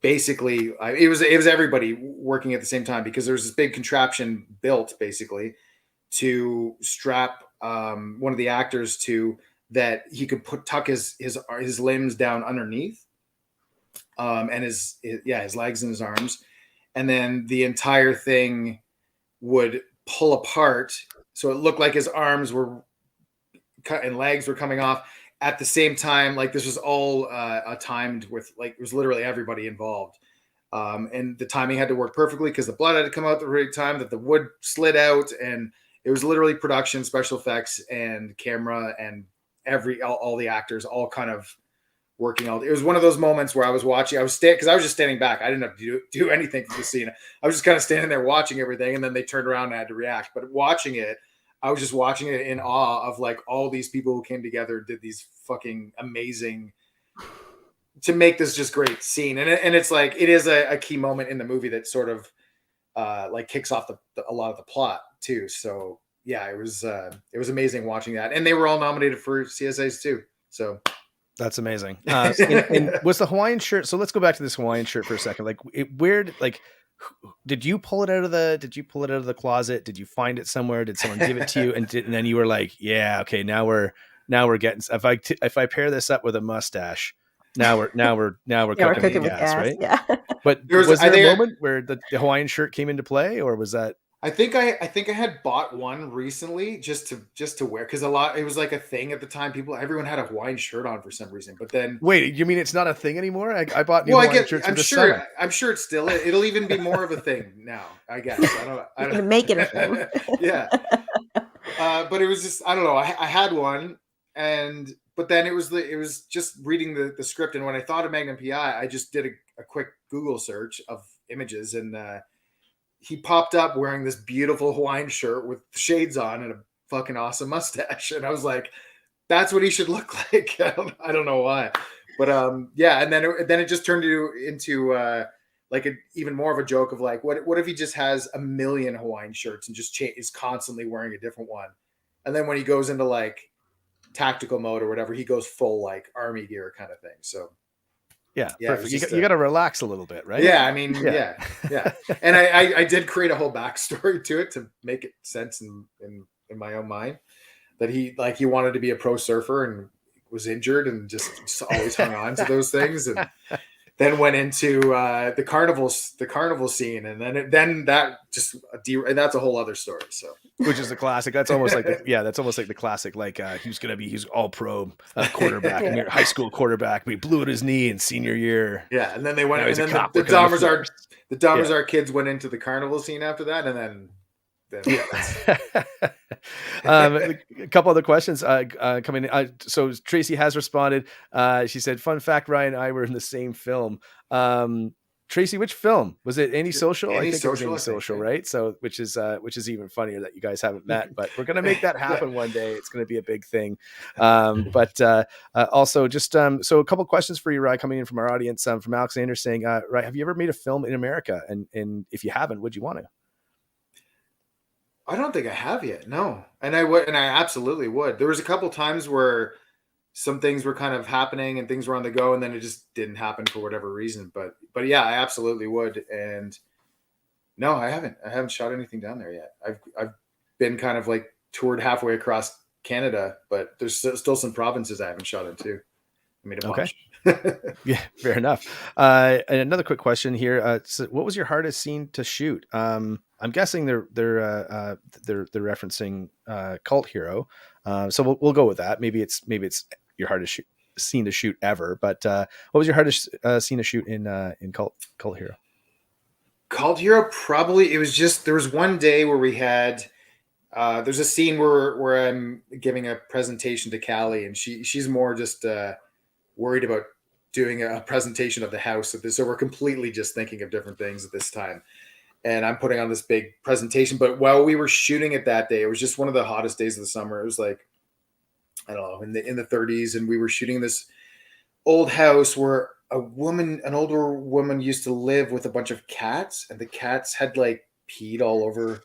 [SPEAKER 9] basically it was everybody working at the same time, because there's this big contraption built basically to strap one of the actors to, that he could tuck his limbs down underneath, and his legs and his arms, and then the entire thing would pull apart, so it looked like his arms were cut and legs were coming off at the same time. Like, this was all timed with, like, it was literally everybody involved, and the timing had to work perfectly because the blood had to come out at the right time that the wood slid out, and it was literally production, special effects, and camera, and all the actors all kind of working all. It was one of those moments where I was watching. Because I was just standing back. I didn't have to do anything for the scene. I was just kind of standing there watching everything, and then they turned around and I had to react. But watching it, I was just watching it in awe of, like, all these people who came together, did these fucking amazing to make this just great scene. And it's like, it is a key moment in the movie that sort of like kicks off a lot of the plot too. So yeah, it was amazing watching that. And they were all nominated for CSAs too. So
[SPEAKER 4] that's amazing. And was the Hawaiian shirt? So let's go back to this Hawaiian shirt for a second. Like, did you pull it out of the closet? Did you find it somewhere? Did someone give it to you? And then you were like, yeah, okay, now we're getting, if I pair this up with a mustache, now we're cooking with gas, right?
[SPEAKER 5] Yeah.
[SPEAKER 4] But was there a moment where the Hawaiian shirt came into play, or was that?
[SPEAKER 9] I think I had bought one recently just to wear, because it was like a thing at the time. Everyone had a Hawaiian shirt on for some reason. But then,
[SPEAKER 4] wait, you mean it's not a thing anymore? I bought new Hawaiian shirts.
[SPEAKER 9] I'm sure it's still. It'll even be more of a thing now, I guess. I don't
[SPEAKER 5] make it a thing.
[SPEAKER 9] Yeah. But it was just, I don't know. I had one, but then it was just reading the script, and when I thought of Magnum PI, I just did a quick Google search of images, and he popped up wearing this beautiful Hawaiian shirt with shades on and a fucking awesome mustache. And I was like, that's what he should look like. I don't know why, but yeah. And then it just turned into like even more of a joke of like, what if he just has a million Hawaiian shirts and just is constantly wearing a different one. And then when he goes into like tactical mode or whatever, he goes full like army gear kind of thing. So
[SPEAKER 4] yeah, perfect. You got to relax a little bit, right?
[SPEAKER 9] Yeah, I mean, yeah. And I did create a whole backstory to it to make it sense in my own mind, that he wanted to be a pro surfer and was injured and just always hung on to those things, and then went into the carnival scene, and then that just that's a whole other story. So, which
[SPEAKER 4] is a classic. That's almost like the classic. Like he's all pro quarterback, high school quarterback. But he blew at his knee in senior year.
[SPEAKER 9] Yeah, and then they went. And then the Dahmers kids went into the carnival scene after that, and then.
[SPEAKER 4] A couple other questions coming in. So Tracy has responded. She said, "Fun fact: Ryan and I were in the same film." Tracy, which film was it? Antisocial? I think it was Antisocial, right? So, which is even funnier that you guys haven't met, but we're gonna make that happen one day. It's gonna be a big thing. But also, just so a couple questions for you, Ry, coming in from our audience. From Alexander saying, "Ry, have you ever made a film in America? And if you haven't, would you want to?"
[SPEAKER 9] I don't think I have yet. No. And I would, and I absolutely would. There was a couple times where some things were kind of happening and things were on the go, and then it just didn't happen for whatever reason. But yeah, I absolutely would. And no, I haven't shot anything down there yet. I've been kind of like toured halfway across Canada, but there's still some provinces I haven't shot in too. I made a bunch.
[SPEAKER 4] Yeah, fair enough. And another quick question here. So what was your hardest scene to shoot? I'm guessing they're referencing Cult Hero. So we'll go with that. Maybe it's your hardest scene to shoot ever. But what was your hardest scene to shoot in Cult Hero?
[SPEAKER 9] Cult Hero, probably it was just, there was one day where we had there's a scene where I'm giving a presentation to Callie, and she's more just worried about doing a presentation of the house. So we're completely just thinking of different things at this time. And I'm putting on this big presentation. But while we were shooting it that day, it was just one of the hottest days of the summer. It was like, I don't know, in the 30s. And we were shooting this old house where an older woman used to live with a bunch of cats. And the cats had like peed all over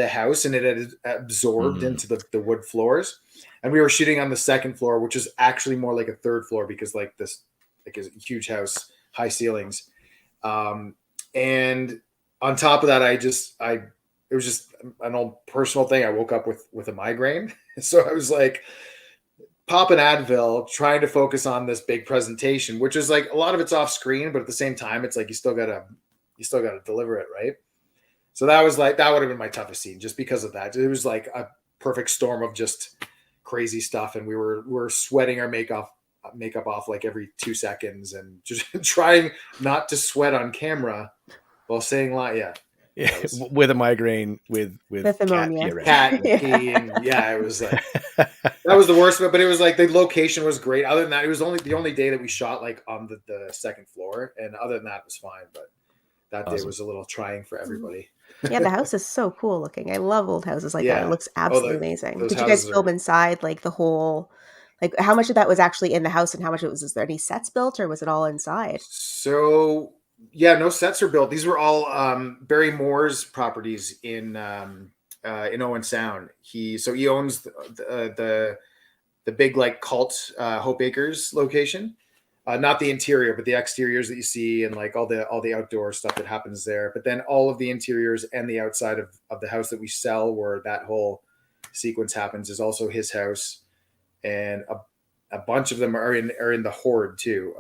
[SPEAKER 9] the house and it had absorbed into the wood floors. And we were shooting on the second floor, which is actually more like a third floor because like this like is a huge house, high ceilings. And on top of that, it was just an old personal thing. I woke up with a migraine. So I was like popping Advil, trying to focus on this big presentation, which is like a lot of it's off screen, but at the same time, it's like you still gotta deliver it, right? So that would have been my toughest scene just because of that. It was like a perfect storm of just crazy stuff, and we were sweating our makeup off like every 2 seconds, and just trying not to sweat on camera while saying
[SPEAKER 4] Yeah, with a migraine, with
[SPEAKER 5] ammonia,
[SPEAKER 9] cat and pee, and it was like that was the worst of it. But it was like the location was great. Other than that, it was the only day that we shot like on the second floor, and other than that, it was fine. But that day was a little trying for everybody.
[SPEAKER 5] Yeah, the house is so cool looking. I love old houses like that. It looks absolutely amazing. Did you guys film inside, like the whole, like how much of that was actually in the house and how much is there any sets built or was it all inside?
[SPEAKER 9] So yeah, no sets are built. These were all Barry Moore's properties in Owen Sound. He owns the big like cult Hope Acres location. Not the interior, but the exteriors that you see and like all the outdoor stuff that happens there. But then all of the interiors and the outside of the house that we sell, where that whole sequence happens, is also his house. And a bunch of them are in the Horde too.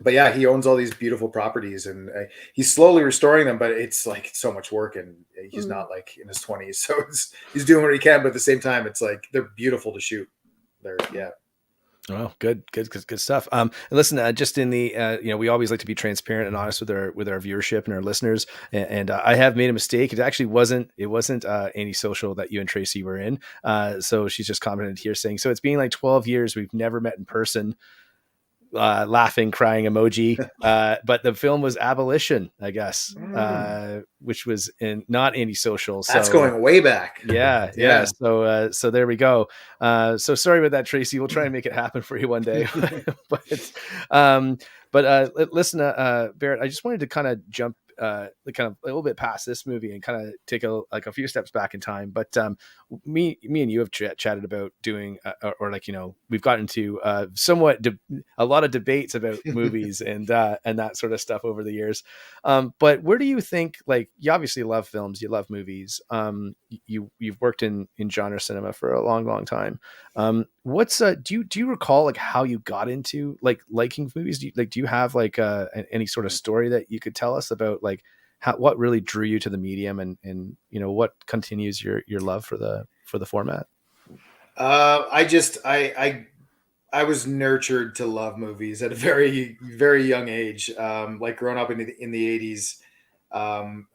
[SPEAKER 9] But yeah, he owns all these beautiful properties, and he's slowly restoring them. But it's like so much work, and he's not like in his 20s, so he's doing what he can. But at the same time, it's like they're beautiful to shoot.
[SPEAKER 4] Oh, good stuff. And listen, just in the, we always like to be transparent and honest with our viewership and our listeners. And I have made a mistake. It actually wasn't Antisocial that you and Tracy were in. So she's just commented here saying, so it's been like 12 years. We've never met in person. Laughing, crying emoji. But the film was Abolition, I guess, which was not Antisocial. So
[SPEAKER 9] that's going way back.
[SPEAKER 4] Yeah. So there we go. So sorry about that, Tracy. We'll try and make it happen for you one day. But listen, Barrett, I just wanted to kind of jump kind of a little bit past this movie and kind of take a few steps back in time. But me and you have chatted about doing we've gotten into somewhat a lot of debates about movies and that sort of stuff over the years. But where do you think, like, you obviously love films, you love movies, you've worked in genre cinema for a long time. What's do you recall like how you got into like liking movies? Do you have like any sort of story that you could tell us about like what really drew you to the medium and what continues your love for the format?
[SPEAKER 9] I was nurtured to love movies at a very, very young age. Like growing up in the 80s,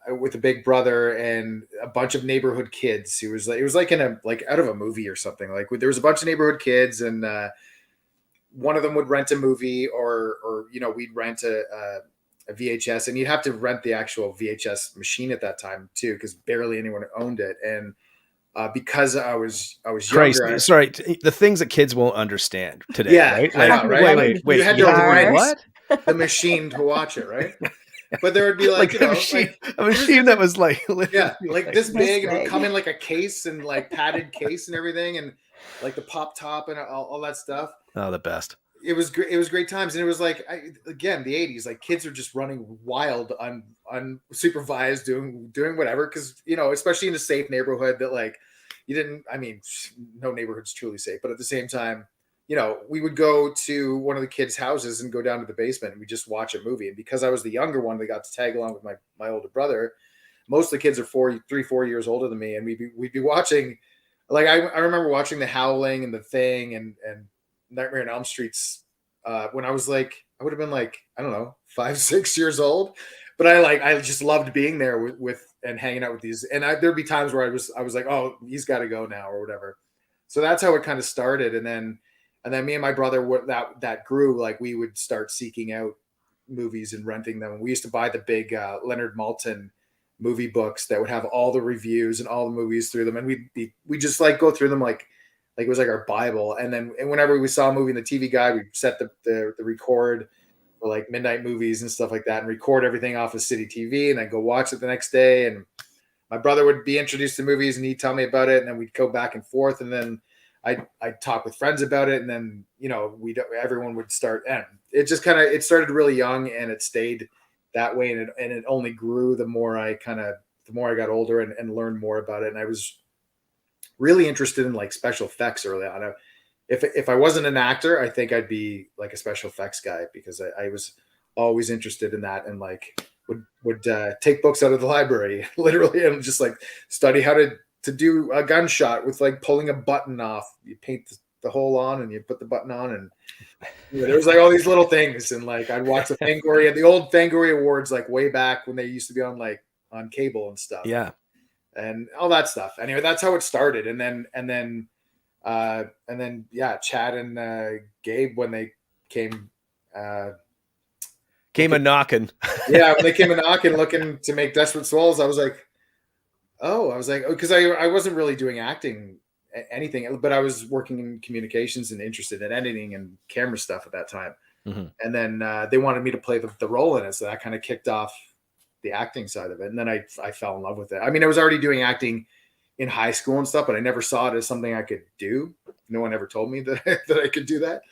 [SPEAKER 9] with a big brother and a bunch of neighborhood kids. It was like out of a movie or something. Like there was a bunch of neighborhood kids, and one of them would rent a movie, or we'd rent a VHS, and you'd have to rent the actual VHS machine at that time too, because barely anyone owned it. And because I was younger.
[SPEAKER 4] Sorry, the things that kids won't understand today.
[SPEAKER 9] Yeah,
[SPEAKER 4] right?
[SPEAKER 9] I know, right?
[SPEAKER 4] Wait.
[SPEAKER 9] You had to rent the machine to watch it, right? But there would be like
[SPEAKER 4] a machine that was like
[SPEAKER 9] this big, and it would come in like a case and like padded case and everything, and like the pop top and all that stuff.
[SPEAKER 4] Oh, the best.
[SPEAKER 9] It was great. It was great times, and it was like again the 80s. Like kids are just running wild, unsupervised, doing whatever, because especially in a safe neighborhood that like you didn't. I mean, no neighborhood's truly safe, but at the same time, we would go to one of the kids' houses and go down to the basement and we just watch a movie. And because I was the younger one, they got to tag along with my older brother. Most of the kids are 4 years older than me, and we'd be watching. Like I remember watching The Howling and The Thing and Nightmare on Elm Street's when I was like, I would have been like, I don't know, 5, 6 years old. But I just loved being there with and hanging out with these. And there'd be times where I was like, oh, he's got to go now or whatever. So that's how it kind of started. And then me and my brother, that grew. Like we would start seeking out movies and renting them. And we used to buy the big Leonard Maltin movie books that would have all the reviews and all the movies through them. And we just like go through them like it was like our Bible. And whenever we saw a movie in the TV guide, we'd set the record for like midnight movies and stuff like that, and record everything off of City TV, and then go watch it the next day. And my brother would be introduced to movies and he'd tell me about it, and then we'd go back and forth, and then I'd talk with friends about it, and then everyone would start, and it just it started really young, and it stayed that way, and it only grew the more I got older and learned more about it. And I was really interested in like special effects early on. If I wasn't an actor, I think I'd be like a special effects guy, because I was always interested in that, and like would take books out of the library literally and just like study how to do a gunshot with like pulling a button off. You paint the hole on and you put the button on, and there was like all these little things. And like I'd watch the old Fangoria Awards, like way back when they used to be on cable and stuff.
[SPEAKER 4] Yeah.
[SPEAKER 9] And all that stuff. Anyway, that's how it started. And then Chad and Gabe, when they came
[SPEAKER 4] a knocking.
[SPEAKER 9] Yeah, when they came a knocking looking to make Desperate Souls, I was like, because I wasn't really doing acting anything, but I was working in communications and interested in editing and camera stuff at that time.
[SPEAKER 4] Mm-hmm.
[SPEAKER 9] And then they wanted me to play the role in it, so that kind of kicked off the acting side of it. And then I fell in love with it. I mean, I was already doing acting in high school and stuff, but I never saw it as something I could do. No one ever told me that I could do that.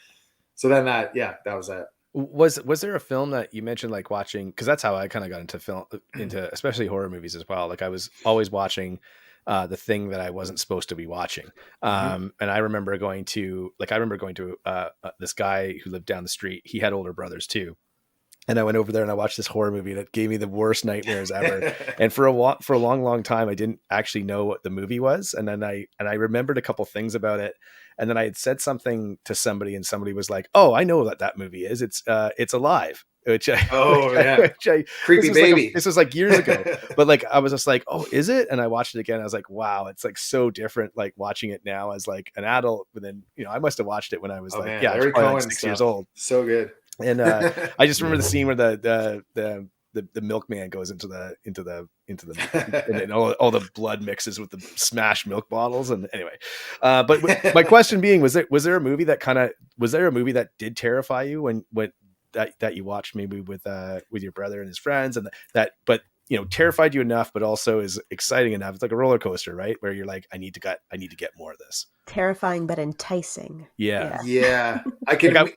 [SPEAKER 9] So then that was that.
[SPEAKER 4] Was there a film that you mentioned, like watching, because that's how I kind of got into especially horror movies as well. Like I was always watching the thing that I wasn't supposed to be watching. And I remember going to this guy who lived down the street. He had older brothers too. And I went over there and I watched this horror movie that gave me the worst nightmares ever. And for a long time, I didn't actually know what the movie was. And then I remembered a couple things about it. And then I had said something to somebody, and somebody was like, "Oh, I know what that movie is. It's Alive." Creepy
[SPEAKER 9] baby.
[SPEAKER 4] This was like years ago, but like I was just like, "Oh, is it?" And I watched it again. I was like, "Wow, it's like so different." Like watching it now as like an adult, but then I must have watched it when I was I was probably like 6 years old.
[SPEAKER 9] So good.
[SPEAKER 4] And I just remember the scene where the milkman goes into the and then all the blood mixes with the smashed milk bottles. And anyway, but my question being, was there a movie that did terrify you when that you watched maybe with your brother and his friends, and that terrified you enough, but also is exciting enough? It's like a roller coaster, right? Where you're like, I need to get more of this.
[SPEAKER 5] Terrifying but enticing.
[SPEAKER 9] Yeah. I can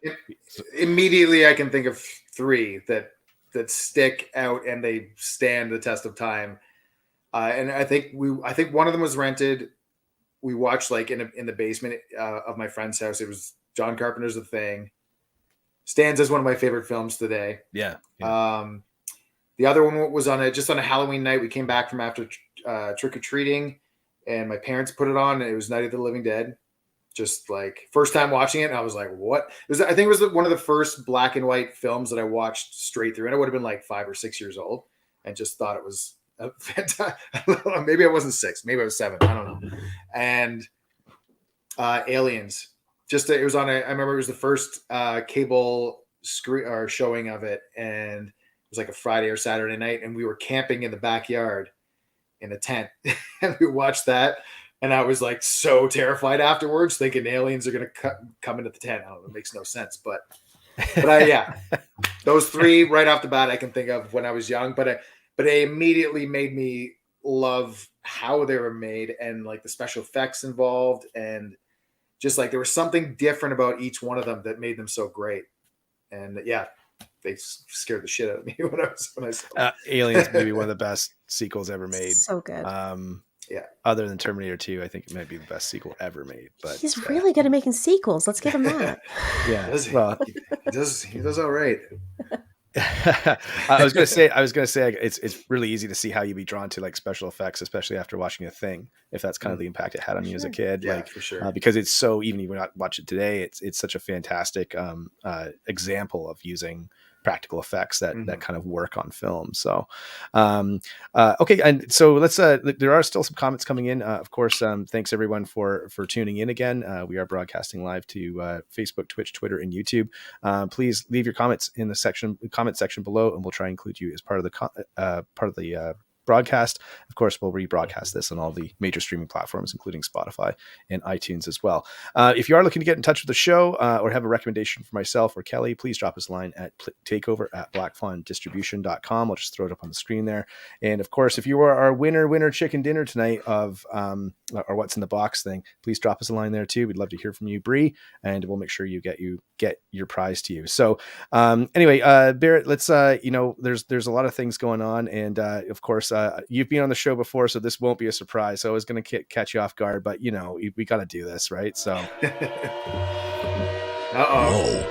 [SPEAKER 9] immediately I can think of three that stick out and they stand the test of time. And I think one of them was rented. We watched like in the basement of my friend's house. It was John Carpenter's The Thing. Stands as one of my favorite films today.
[SPEAKER 4] Yeah.
[SPEAKER 9] The other one was on a Halloween night. We came back from after trick-or-treating, and my parents put it on, and it was Night of the Living Dead. Just like first time watching it, and I was like, what? I think it was one of the first black and white films that I watched straight through. And I would have been like 5 or 6 years old and just thought it was a fantastic. Maybe I wasn't 6, maybe I was 7. I don't know. And Aliens. It was on I remember it was the first cable screen or showing of it, and it was like a Friday or Saturday night, and we were camping in the backyard in a tent, and we watched that, and I was like so terrified afterwards, thinking aliens are gonna come into the tent. I don't know, it makes no sense, but those three right off the bat I can think of when I was young, but they immediately made me love how they were made and like the special effects involved, and just like there was something different about each one of them that made them so great. And they scared the shit out of me when I saw them.
[SPEAKER 4] Aliens may be one of the best sequels ever made.
[SPEAKER 5] So good.
[SPEAKER 4] Other than Terminator 2, I think it might be the best sequel ever made. But
[SPEAKER 5] he's really good at making sequels. Let's give him that.
[SPEAKER 4] Yeah,
[SPEAKER 9] he does all right.
[SPEAKER 4] I was gonna say it's really easy to see how you'd be drawn to like special effects, especially after watching The Thing, if that's kind of the impact it had on you as a kid.
[SPEAKER 9] Yeah, for sure.
[SPEAKER 4] Because it's so, even if you not watch it today, it's such a fantastic example of using practical effects that kind of work on film. So okay, and so let's there are still some comments coming in, of course. Thanks everyone for tuning in again. We are broadcasting live to Facebook, Twitch, Twitter, and YouTube. Please leave your comments in the comment section below, and we'll try and include you as part of the broadcast. Of course, we'll rebroadcast this on all the major streaming platforms, including Spotify and iTunes as well. If you are looking to get in touch with the show or have a recommendation for myself or Kelly, please drop us a line at takeover@blackfawndistribution.com. I'll just throw it up on the screen there. And of course, if you are our winner chicken dinner tonight of or what's in the box thing, please drop us a line there too. We'd love to hear from you, Bree, and we'll make sure you get your prize to you. So anyway, Barrett, let's there's a lot of things going on, and of course you've been on the show before, so this won't be a surprise. So I was going to catch you off guard, but we got to do this, right? So
[SPEAKER 2] Whoa,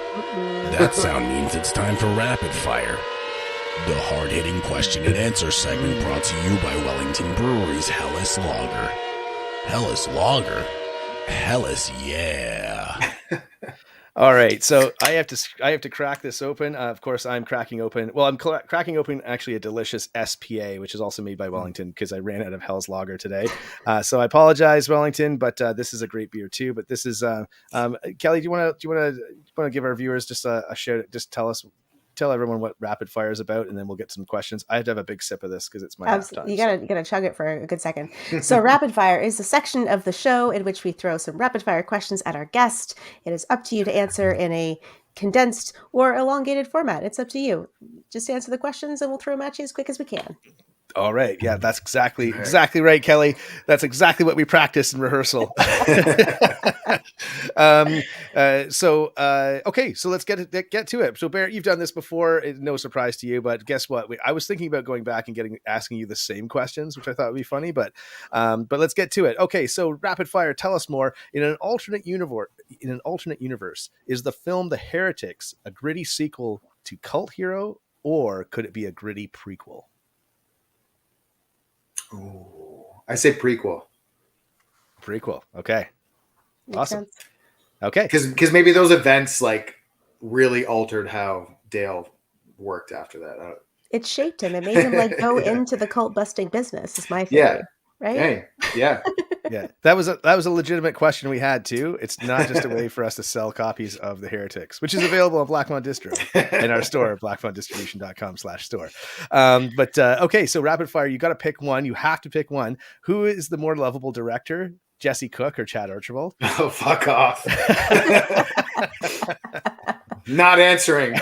[SPEAKER 2] that sound means it's time for rapid fire, the hard-hitting question and answer segment brought to you by Wellington Brewery's Hellas Lager. Hellas Lager? Hellas, yeah.
[SPEAKER 4] All right, so I have to crack this open. Of course, I'm cracking open. Well, I'm cracking open actually a delicious SPA, which is also made by Wellington because I ran out of Hell's Lager today. So I apologize, Wellington, but this is a great beer too. But this is Kelly. Do you want to give our viewers just a shout? Just tell everyone what rapid fire is about, and then we'll get some questions. I have to have a big sip of this because it's my last time.
[SPEAKER 5] You gotta chug it for a good second. So rapid fire is a section of the show in which we throw some rapid fire questions at our guest. It is up to you to answer in a condensed or elongated format. It's up to you. Just answer the questions and we'll throw them at you as quick as we can.
[SPEAKER 4] All right. Yeah, that's exactly right, Kelly. That's exactly what we practiced in rehearsal. Okay, so let's get to it. So Barrett, you've done this before. No surprise to you, but guess what? I was thinking about going back and asking you the same questions, which I thought would be funny, but let's get to it. Okay, so rapid fire. Tell us more. In an alternate universe, is the film The Heretics a gritty sequel to Cult Hero, or could it be a gritty prequel?
[SPEAKER 9] Oh, I say prequel.
[SPEAKER 4] Prequel. Okay.
[SPEAKER 5] Makes
[SPEAKER 4] Awesome.
[SPEAKER 5] sense.
[SPEAKER 4] Okay.
[SPEAKER 9] Because maybe those events like really altered how Dale worked after that.
[SPEAKER 5] It shaped him. It made him go into the cult busting business. Is my theory.
[SPEAKER 9] Yeah.
[SPEAKER 5] Right.
[SPEAKER 9] Hey, yeah.
[SPEAKER 4] Yeah. That was a legitimate question we had too. It's not just a way for us to sell copies of The Heretics, which is available on Black Fawn Distro in our store, blackfawndistribution.com/store. Okay. So rapid fire, you got to pick one. You have to pick one. Who is the more lovable director? Jesse Cook or Chad Archibald?
[SPEAKER 9] Oh, fuck off. Not answering.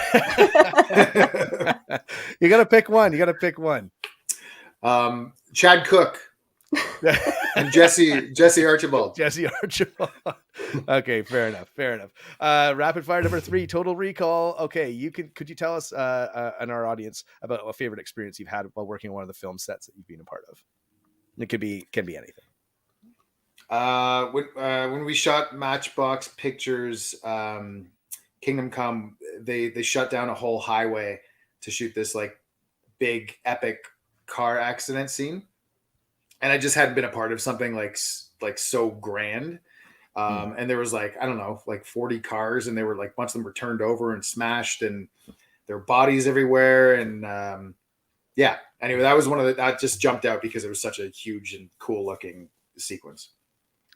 [SPEAKER 4] You got to pick one.
[SPEAKER 9] Chad Cook and Jesse Archibald.
[SPEAKER 4] Jesse Archibald. Okay, fair enough. Rapid fire number 3, Total Recall. Okay, could you tell us and our audience about a favorite experience you've had while working on one of the film sets that you've been a part of? It can be anything.
[SPEAKER 9] When we shot Matchbox Pictures, Kingdom Come, they shut down a whole highway to shoot this big epic car accident scene, and I just hadn't been a part of something like so grand. And there was 40 cars, and they were a bunch of them were turned over and smashed, and there were bodies everywhere. And anyway, that was that just jumped out because it was such a huge and cool looking sequence.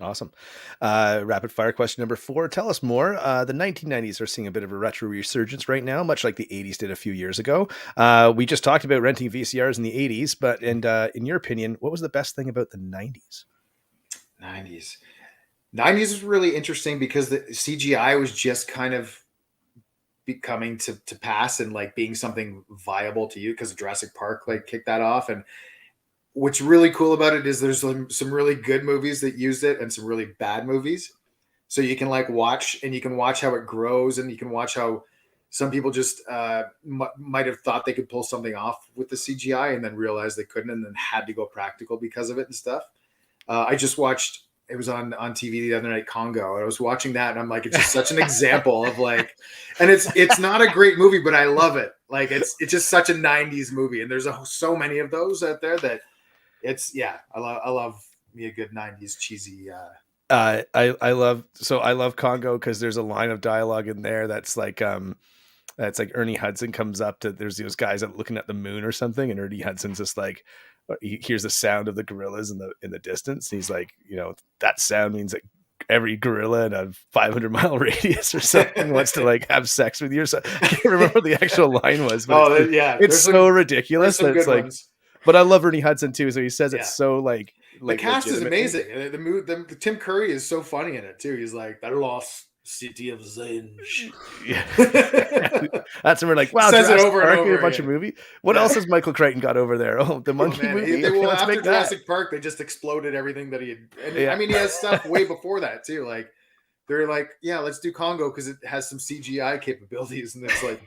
[SPEAKER 4] Awesome. Rapid fire question number 4. Tell us more. The 1990s are seeing a bit of a retro resurgence right now, much like the 80s did a few years ago. We just talked about renting VCRs in the 80s, but in your opinion, what was the best thing about the 90s?
[SPEAKER 9] 90s was really interesting because the CGI was just kind of becoming to pass and being something viable to you because Jurassic Park kicked that off. And what's really cool about it is there's some really good movies that used it and some really bad movies. So you can watch, and you can watch how it grows, and you can watch how some people just might have thought they could pull something off with the CGI and then realized they couldn't, and then had to go practical because of it and stuff. I just watched, it was on TV the other night, Congo. And I was watching that, and I'm it's just such an example of and it's not a great movie, but I love it. It's just such a 90s movie. And there's so many of those out there that I love me a good 90s cheesy.
[SPEAKER 4] I love Congo because there's a line of dialogue in there that's Ernie Hudson comes up to, there's those guys looking at the moon or something, and Ernie Hudson's just he hears the sound of the gorillas in the distance. And he's that sound means that every gorilla in a 500-mile radius or something wants to have sex with you. So I can't remember what the actual line was, but it's so ridiculous that it's But I love Ernie Hudson too, so he says
[SPEAKER 9] Yeah.
[SPEAKER 4] it's so like
[SPEAKER 9] The cast is
[SPEAKER 4] legitimate.
[SPEAKER 9] amazing. The Tim Curry is so funny in it too. He's like, "The lost city of Zinj."
[SPEAKER 4] Yeah. That's when we're like, wow,
[SPEAKER 9] Says it
[SPEAKER 4] Jurassic
[SPEAKER 9] over and
[SPEAKER 4] Park
[SPEAKER 9] over
[SPEAKER 4] made a bunch of
[SPEAKER 9] again.
[SPEAKER 4] movie. What else has Michael Crichton got over there? Oh, the monkey
[SPEAKER 9] Man,
[SPEAKER 4] movie.
[SPEAKER 9] well,
[SPEAKER 4] Let's
[SPEAKER 9] after
[SPEAKER 4] make that.
[SPEAKER 9] Jurassic Park, they just exploded everything that he had. And
[SPEAKER 4] Yeah.
[SPEAKER 9] I mean, he has stuff way before that too. Like they're like, yeah, let's do Congo because it has some CGI capabilities, and it's like.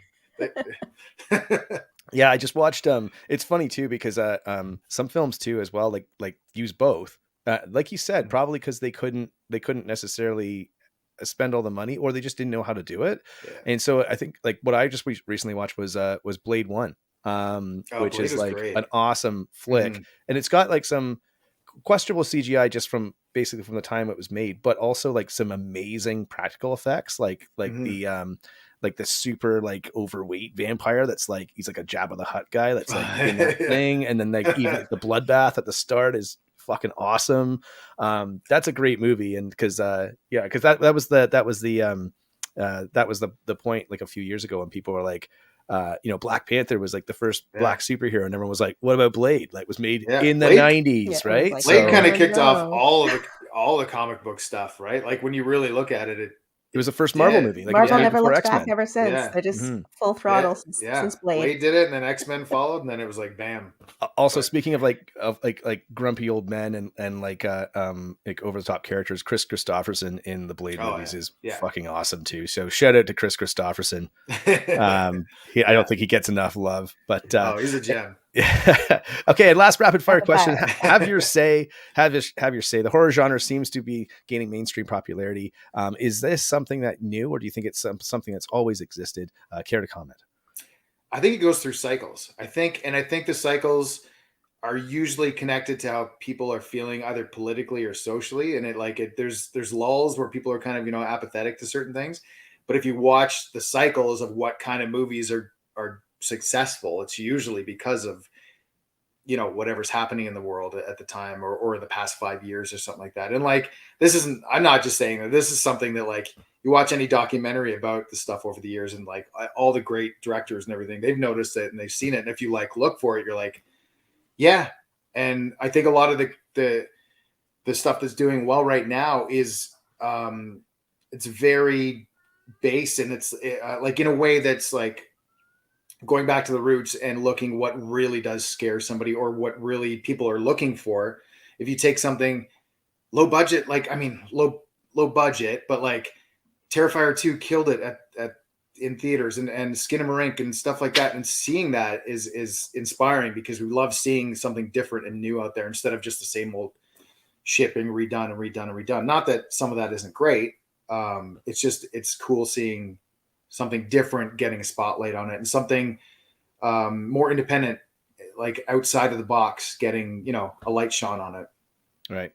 [SPEAKER 4] Yeah, I just watched it's funny too because some films too as well like use both. Like you said, probably because they couldn't necessarily spend all the money, or they just didn't know how to do it.
[SPEAKER 9] Yeah.
[SPEAKER 4] And so I think like what I just recently watched was Blade 1, which
[SPEAKER 9] Blade
[SPEAKER 4] is
[SPEAKER 9] was
[SPEAKER 4] like
[SPEAKER 9] great.
[SPEAKER 4] an awesome flick. And it's got like some questionable CGI just from basically from the time it was made, but also like some amazing practical effects, like the super like overweight vampire that's like he's like a Jabba the Hutt guy that's like in that thing, and then like even like, the bloodbath at the start is fucking awesome. That's a great movie, and because that was the point like a few years ago when people were like, Black Panther was like the first black superhero, and everyone was like, what about Blade? Like was made in the 90s, right?
[SPEAKER 5] Like,
[SPEAKER 9] Blade kind of kicked
[SPEAKER 5] no.
[SPEAKER 9] off all the comic book stuff, right? Like when you really look at it,
[SPEAKER 4] it was the first Marvel movie. Like
[SPEAKER 5] Marvel
[SPEAKER 4] it was
[SPEAKER 5] never
[SPEAKER 4] before
[SPEAKER 5] looked
[SPEAKER 4] X-Men.
[SPEAKER 5] back ever since.
[SPEAKER 9] Yeah.
[SPEAKER 5] They're just full throttle since Blade.
[SPEAKER 9] Blade did it, and then X-Men followed, and then it was like bam.
[SPEAKER 4] Also, speaking of like grumpy old men and like over the top characters, Chris Christopherson in the Blade movies is fucking awesome too. So shout out to Chris Christopherson. I don't think he gets enough love, but
[SPEAKER 9] he's a gem.
[SPEAKER 4] Okay, and last rapid fire question: Have your say. The horror genre seems to be gaining mainstream popularity. Is this something that new, or do you think it's something that's always existed? Care to comment?
[SPEAKER 9] I think it goes through cycles. I think the cycles are usually connected to how people are feeling either politically or socially. And there's lulls where people are kind of, apathetic to certain things. But if you watch the cycles of what kind of movies are successful, it's usually because of, whatever's happening in the world at the time or in the past 5 years or something like that. And like, I'm not just saying that, this is something that like you watch any documentary about the stuff over the years, and like all the great directors and everything, they've noticed it and they've seen it. And if you like look for it, you're like, yeah. And I think a lot of the stuff that's doing well right now is it's very base, and it's like in a way that's like going back to the roots and looking what really does scare somebody or what really people are looking for. If you take something low budget, low budget, but like Terrifier 2 killed it at in theaters, and Skinamarink and stuff like that. And seeing that is inspiring, because we love seeing something different and new out there instead of just the same old shit being redone and redone and redone. Not that some of that isn't great. It's cool seeing something different getting a spotlight on it, and something more independent, like outside of the box, getting, a light shone on it.
[SPEAKER 4] Right.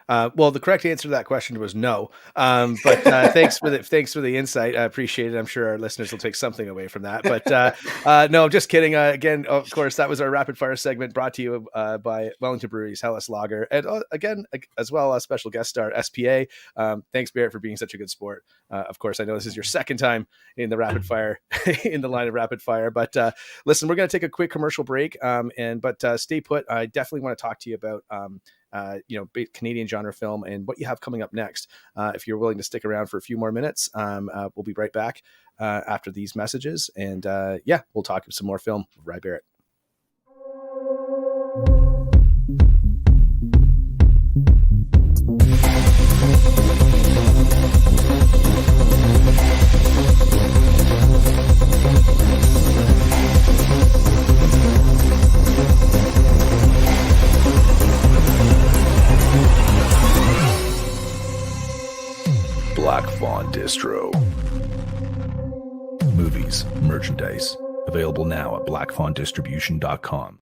[SPEAKER 4] Well, the correct answer to that question was no. But thanks for the insight. I appreciate it. I'm sure our listeners will take something away from that. But no, just kidding. Again, of course, that was our rapid fire segment brought to you by Wellington Brewery's Hellas Lager, and again, as well, a special guest star SPA. Thanks, Barrett, for being such a good sport. Of course, I know this is your second time in the rapid fire in the line of rapid fire. But listen, we're going to take a quick commercial break. But stay put. I definitely want to talk to you about Canadian genre film and what you have coming up next. If you're willing to stick around for a few more minutes, we'll be right back after these messages, and we'll talk some more film with Ry Barrett.
[SPEAKER 2] Black Fawn Distro. Movies, merchandise, available now at blackfawndistribution.com.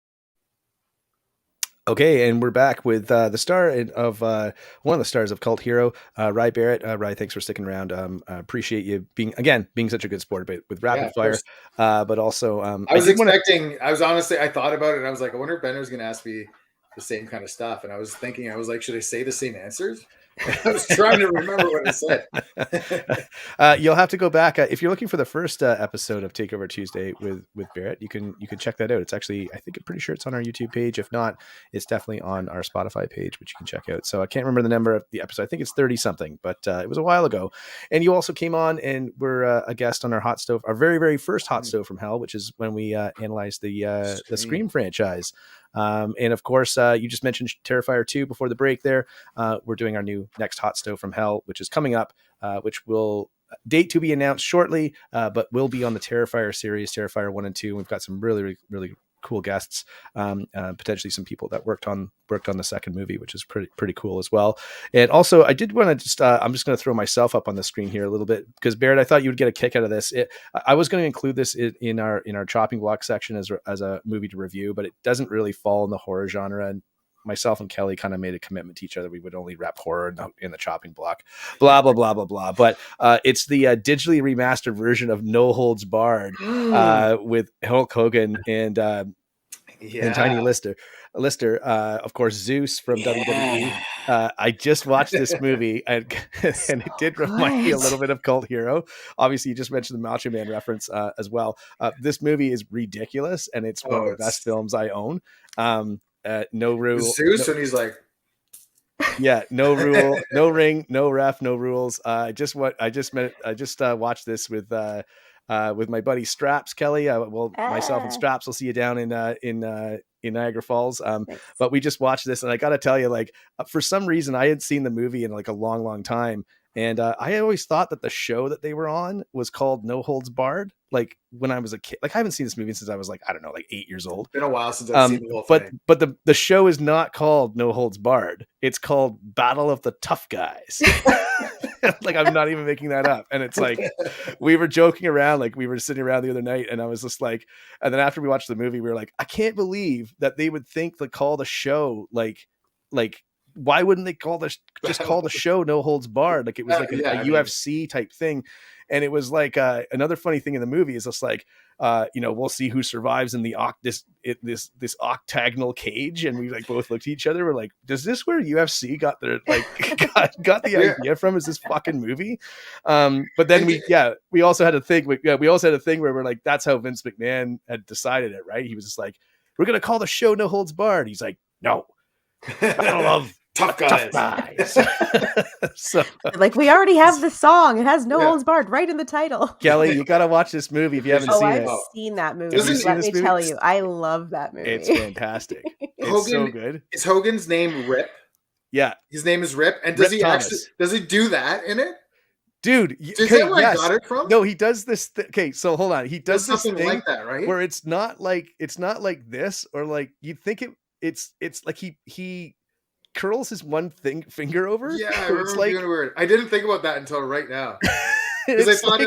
[SPEAKER 4] Okay, and we're back with the star of one of the stars of Cult Hero, Ry Barrett. Ry, thanks for sticking around. I appreciate you being such a good sport with rapid fire, but also
[SPEAKER 9] I thought about it, and I was like, I wonder if Bender's going to ask me the same kind of stuff. And I was like, should I say the same answers? I was trying to remember what I said.
[SPEAKER 4] You'll have to go back if you're looking for the first episode of Takeover Tuesday with Barrett. You can check that out. It's actually, I think, I'm pretty sure it's on our YouTube page. If not, it's definitely on our Spotify page, which you can check out. So I can't remember the number of the episode. I think it's 30 something, but it was a while ago. And you also came on and were a guest on our hot stove, our very, very first hot stove from hell, which is when we analyzed the Scream franchise. And of course, you just mentioned Terrifier 2 before the break there. We're doing our new next hot stove from hell, which is coming up, which will date to be announced shortly, but will be on the Terrifier series, Terrifier 1 and 2. We've got some really, really cool guests, potentially some people that worked on the second movie, which is pretty cool as well. And also, I did want to just I'm just going to throw myself up on the screen here a little bit, because Barrett, I thought you would get a kick out of this. I was going to include this in our chopping block section as a movie to review, but it doesn't really fall in the horror genre. And myself and Kelly kind of made a commitment to each other. We would only rep horror in the chopping block, blah, blah, blah, blah, blah. But it's the digitally remastered version of No Holds Barred with Hulk Hogan and Tiny Lister. Of course, Zeus from WWE. I just watched this movie and it did remind me a little bit of Cult Hero. Obviously, you just mentioned the Macho Man reference as well. This movie is ridiculous, and it's one of the best films I own. No rule.
[SPEAKER 9] Zeus, and he's like,
[SPEAKER 4] yeah, no rule, no ring, no ref, no rules. I just watched this with my buddy Straps, Kelly. Myself and Straps will see you down in Niagara Falls. But we just watched this, and I got to tell you, like, for some reason, I had seen the movie in like a long, long time. And I always thought that the show that they were on was called No Holds Barred. Like when I was a kid, like I haven't seen this movie since I was like, I don't know, like 8 years old.
[SPEAKER 9] It's been a while since I've seen the whole thing.
[SPEAKER 4] But the show is not called No Holds Barred. It's called Battle of the Tough Guys. Like, I'm not even making that up. And it's like, we were joking around, like we were sitting around the other night, and I was just like, and then after we watched the movie, we were like, I can't believe that they would think to call the show like why wouldn't they call the show No Holds Barred? Like it was like a UFC type thing. And it was like another funny thing in the movie is just like, we'll see who survives in the this octagonal cage. And we like both looked at each other. We're like, does this where UFC got their like got the idea from? Is this fucking movie? But then we also had a thing. We also had a thing where we're like, that's how Vince McMahon had decided it, right? He was just like, we're gonna call the show No Holds Barred. He's like, no, Battle of Tough guys. So,
[SPEAKER 5] like, we already have the song. It has No Holds Barred right in the title.
[SPEAKER 4] Kelly, you got to watch this movie if you haven't seen it.
[SPEAKER 5] I've seen that movie. Let me tell you, I love that movie.
[SPEAKER 4] It's fantastic. It's so good.
[SPEAKER 9] Is Hogan's name Rip?
[SPEAKER 4] Yeah,
[SPEAKER 9] his name is Rip. And does he do that in it?
[SPEAKER 4] Dude,
[SPEAKER 9] is that where I got it from?
[SPEAKER 4] No, he does this. Okay, so hold on. He does this
[SPEAKER 9] something
[SPEAKER 4] thing
[SPEAKER 9] like that, right?
[SPEAKER 4] Where it's not like this, or like you'd think it's like he curls his one finger over.
[SPEAKER 9] Yeah, I remember being weird. I didn't think about that until right now. Because I thought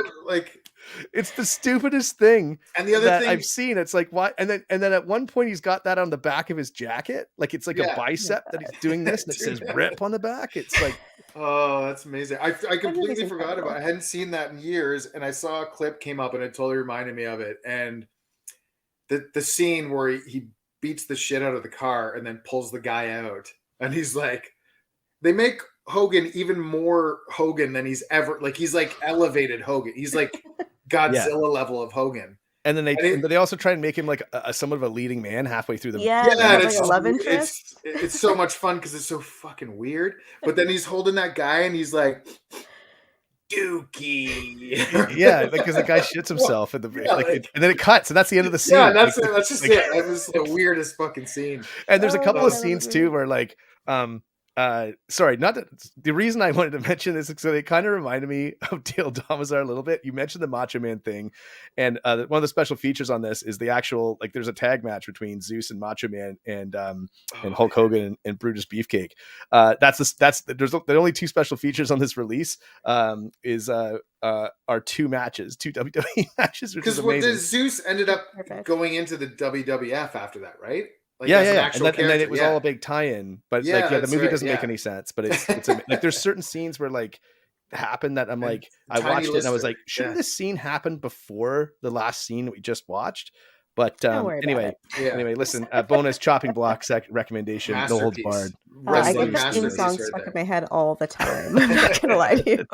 [SPEAKER 4] it's the stupidest thing.
[SPEAKER 9] And the other thing
[SPEAKER 4] I've seen, it's like, why? And then at one point he's got that on the back of his jacket, like it's like a bicep that he's doing this, and it says "Rip" on the back. It's like,
[SPEAKER 9] oh, that's amazing. I completely forgot about it. I hadn't seen that in years, and I saw a clip came up, and it totally reminded me of it. And the scene where he beats the shit out of the car and then pulls the guy out. And he's like, they make Hogan even more Hogan than he's ever, like, he's like elevated Hogan. He's like Godzilla level of Hogan.
[SPEAKER 4] And then they also try and make him like somewhat of a leading man halfway through the movie.
[SPEAKER 5] It's like a love interest.
[SPEAKER 9] It's so much fun because it's so fucking weird. But then he's holding that guy and he's like, Dookie.
[SPEAKER 4] Yeah, because the guy shits himself in the and then it cuts, and that's the end of the scene.
[SPEAKER 9] Yeah, that's just it. That was the weirdest fucking scene.
[SPEAKER 4] And there's a couple of scenes too where like sorry, the reason I wanted to mention this is because it kind of reminded me of Dale Domazar a little bit. You mentioned the Macho Man thing, and one of the special features on this is the actual, like, there's a tag match between Zeus and Macho Man and Hulk Hogan and Brutus Beefcake. There's the only two special features on this release are two WWE matches, which is amazing.
[SPEAKER 9] Zeus ended up going into the WWF after that, right? Like,
[SPEAKER 4] yeah. And then it was all a big tie-in, but the movie doesn't make any sense. But it's like there's certain scenes where like happen that I'm like, I watched it and I was like, shouldn't this scene happen before the last scene that we just watched? But
[SPEAKER 5] Don't worry about
[SPEAKER 4] anyway,
[SPEAKER 5] it.
[SPEAKER 9] Yeah.
[SPEAKER 4] anyway, listen, bonus chopping block recommendation, No Holds
[SPEAKER 9] Masterpiece.
[SPEAKER 4] Barred.
[SPEAKER 5] I
[SPEAKER 9] Wrestling
[SPEAKER 5] get the theme
[SPEAKER 9] masterpiece
[SPEAKER 5] song
[SPEAKER 9] right
[SPEAKER 5] stuck
[SPEAKER 9] there.
[SPEAKER 5] in my head all the time. I'm not gonna lie to you.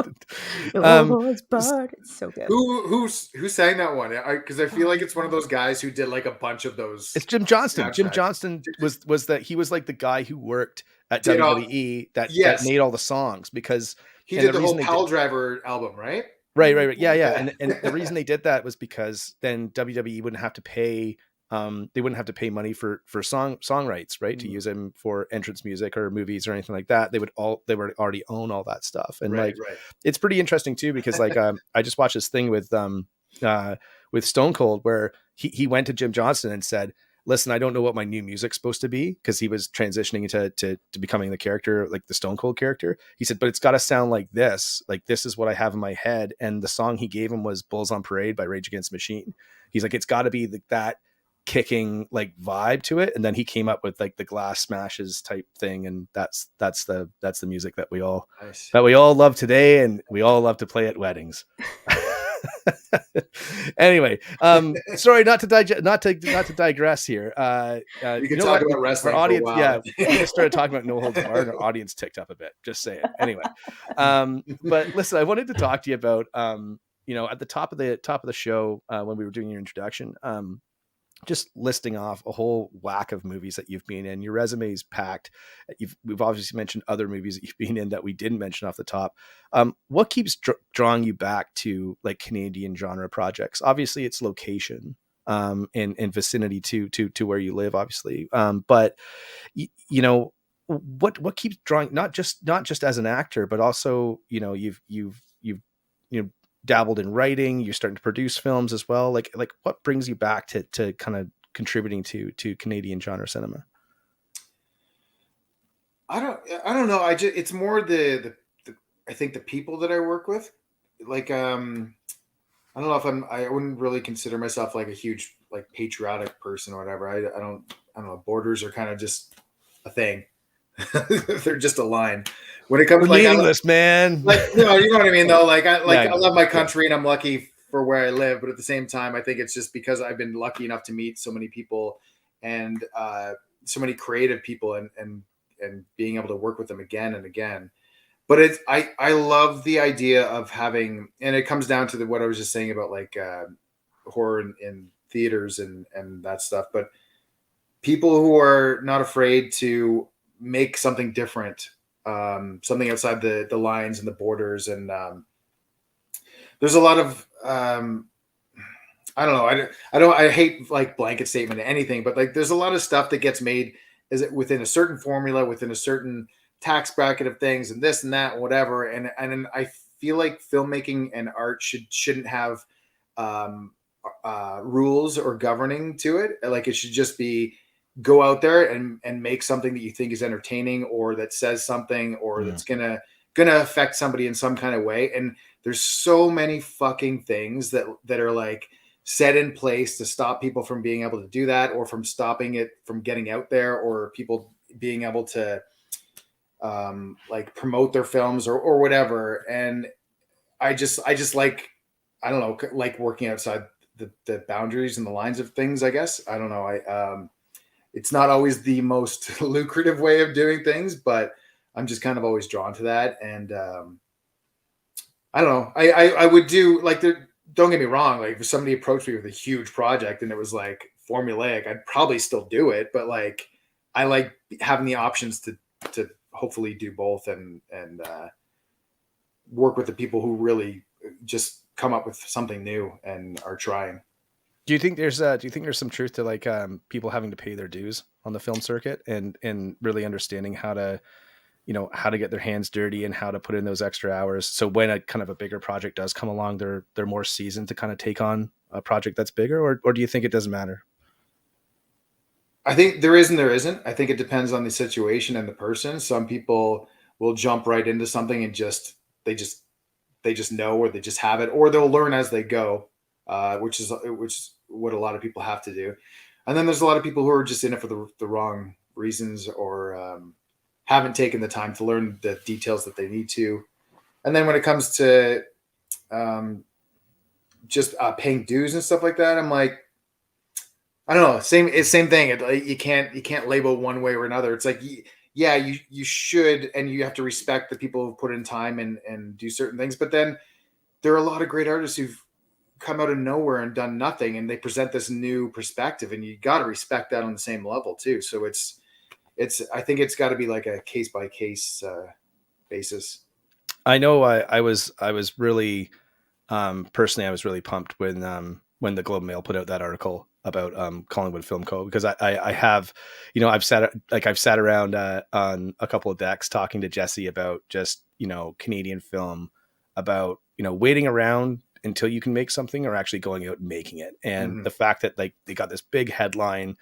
[SPEAKER 5] It's barred. It's so good.
[SPEAKER 9] Who sang that one? Because I feel like it's one of those guys who did like a bunch of those.
[SPEAKER 4] It's Jim Johnston. Jim
[SPEAKER 9] soundtracks.
[SPEAKER 4] Johnston was that he was like the guy who worked at
[SPEAKER 9] Did all-
[SPEAKER 4] WWE that
[SPEAKER 9] Yes.
[SPEAKER 4] made all the songs because
[SPEAKER 9] He
[SPEAKER 4] and
[SPEAKER 9] did
[SPEAKER 4] the
[SPEAKER 9] the whole
[SPEAKER 4] reason they
[SPEAKER 9] Pal
[SPEAKER 4] did-
[SPEAKER 9] Driver album, right?
[SPEAKER 4] Right. Yeah.
[SPEAKER 9] Yeah.
[SPEAKER 4] And the reason they did that was because then WWE wouldn't have to pay they wouldn't have to pay money for song rights, right? To use them for entrance music or movies or anything like that. They would already own all that stuff. And
[SPEAKER 9] Right.
[SPEAKER 4] it's pretty interesting too, because like I just watched this thing with Stone Cold where he went to Jim Johnston and said, listen, I don't know what my new music's supposed to be, because he was transitioning to becoming the character, like the Stone Cold character. He said, but it's got to sound like this is what I have in my head. And the song he gave him was Bulls on Parade by Rage Against the Machine. He's like, it's got to be that kicking like vibe to it. And then he came up with like the Glass Smashes type thing. And that's the music that we all love today. And we all love to play at weddings. Anyway, sorry, not to digress here.
[SPEAKER 9] We can talk about wrestling.
[SPEAKER 4] Our audience,
[SPEAKER 9] for a while.
[SPEAKER 4] we just started talking about No Holds Barred, and our audience ticked up a bit. Just saying. Anyway, but listen, I wanted to talk to you about, at the top of the show when we were doing your introduction, just listing off a whole whack of movies that you've been in. Your resume is packed. We've obviously mentioned other movies that you've been in that we didn't mention off the top. What keeps drawing you back to like Canadian genre projects? Obviously it's location, and vicinity to where you live, obviously. But what keeps drawing, not just as an actor, but also, you've dabbled in writing, you're starting to produce films as well. Like what brings you back to kind of contributing to Canadian genre cinema?
[SPEAKER 9] I don't know. It's more the I think the people that I work with. Like I don't know if I wouldn't really consider myself like a huge like patriotic person or whatever. I don't know. Borders are kind of just a thing. They're just a line. When it comes to
[SPEAKER 4] meaningless, man.
[SPEAKER 9] Like, you know what I mean though? Like I love my
[SPEAKER 4] Yeah.
[SPEAKER 9] country and I'm lucky for where I live, but at the same time, I think it's just because I've been lucky enough to meet so many people and so many creative people and being able to work with them again and again. But I love the idea of having, and it comes down to what I was just saying about like horror in theaters and that stuff. But people who are not afraid to make something different, something outside the lines and the borders. And there's a lot of I don't know. I hate like blanket statement or anything, but like there's a lot of stuff that gets made is it within a certain formula, within a certain tax bracket of things and this and that, and whatever. And I feel like filmmaking and art shouldn't have rules or governing to it. Like it should just be go out there and make something that you think is entertaining or that says something or that's gonna affect somebody in some kind of way. And there's so many fucking things that are like set in place to stop people from being able to do that, or from stopping it from getting out there, or people being able to like promote their films or whatever. And I just like, I don't know, like working outside the boundaries and the lines of things, I guess. I don't know. It's not always the most lucrative way of doing things, but I'm just kind of always drawn to that. And I don't know. I would do like don't get me wrong. Like if somebody approached me with a huge project and it was like formulaic, I'd probably still do it. But like, I like having the options to hopefully do both and work with the people who really just come up with something new and are trying.
[SPEAKER 4] Do you think there's some truth to like people having to pay their dues on the film circuit and really understanding how to get their hands dirty and how to put in those extra hours? So when a kind of a bigger project does come along, they're more seasoned to kind of take on a project that's bigger, or do you think it doesn't matter?
[SPEAKER 9] I think there is and there isn't. I think it depends on the situation and the person. Some people will jump right into something and they just know, or they just have it, or they'll learn as they go, which is what a lot of people have to do. And then there's a lot of people who are just in it for the wrong reasons, or haven't taken the time to learn the details that they need to. And then when it comes to just paying dues and stuff like that, I'm like, I don't know. Same thing. You can't label one way or another. It's like, yeah, you should, and you have to respect the people who put in time and do certain things. But then there are a lot of great artists who've come out of nowhere and done nothing, and they present this new perspective, and you got to respect that on the same level too. So I think it's got to be like a case by case basis.
[SPEAKER 4] I know I was really personally I was really pumped when the Globe and Mail put out that article about Collingwood Film Co, because I have, you know, I've sat around on a couple of decks talking to Jesse about just, you know, Canadian film, about, you know, waiting around until you can make something or actually going out and making it. And the fact that like they got this big headline,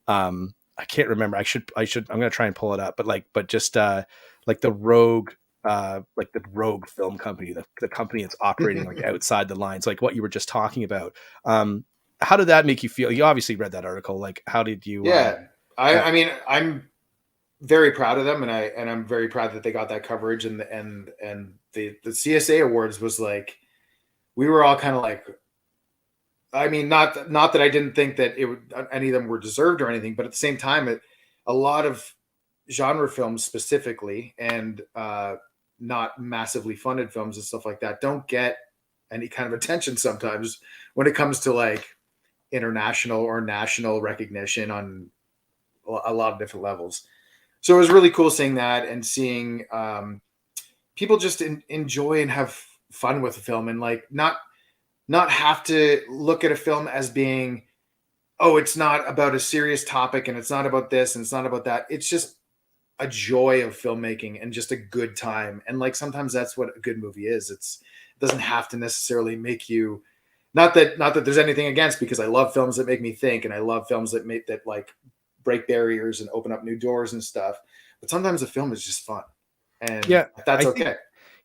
[SPEAKER 4] I can't remember. I'm going to try and pull it up, but just like the Rogue film company, the company that's operating like outside the lines, like what you were just talking about. How did that make you feel? You obviously read that article. Like, how did you?
[SPEAKER 9] I mean, I'm very proud of them, and I'm very proud that they got that coverage, and the CSA awards was like, we were all kind of like, I mean, not that I didn't think that any of them were deserved or anything, but at the same time, a lot of genre films specifically, and not massively funded films and stuff like that, don't get any kind of attention sometimes when it comes to like international or national recognition on a lot of different levels. So it was really cool seeing that, and seeing people just enjoy and have fun with the film, and like not have to look at a film as being, oh, it's not about a serious topic, and it's not about this, and it's not about that. It's just a joy of filmmaking and just a good time. And like, sometimes that's what a good movie is. It doesn't have to necessarily make you, not that there's anything against, because I love films that make me think, and I love films that like break barriers and open up new doors and stuff. But sometimes a film is just fun, and that's okay.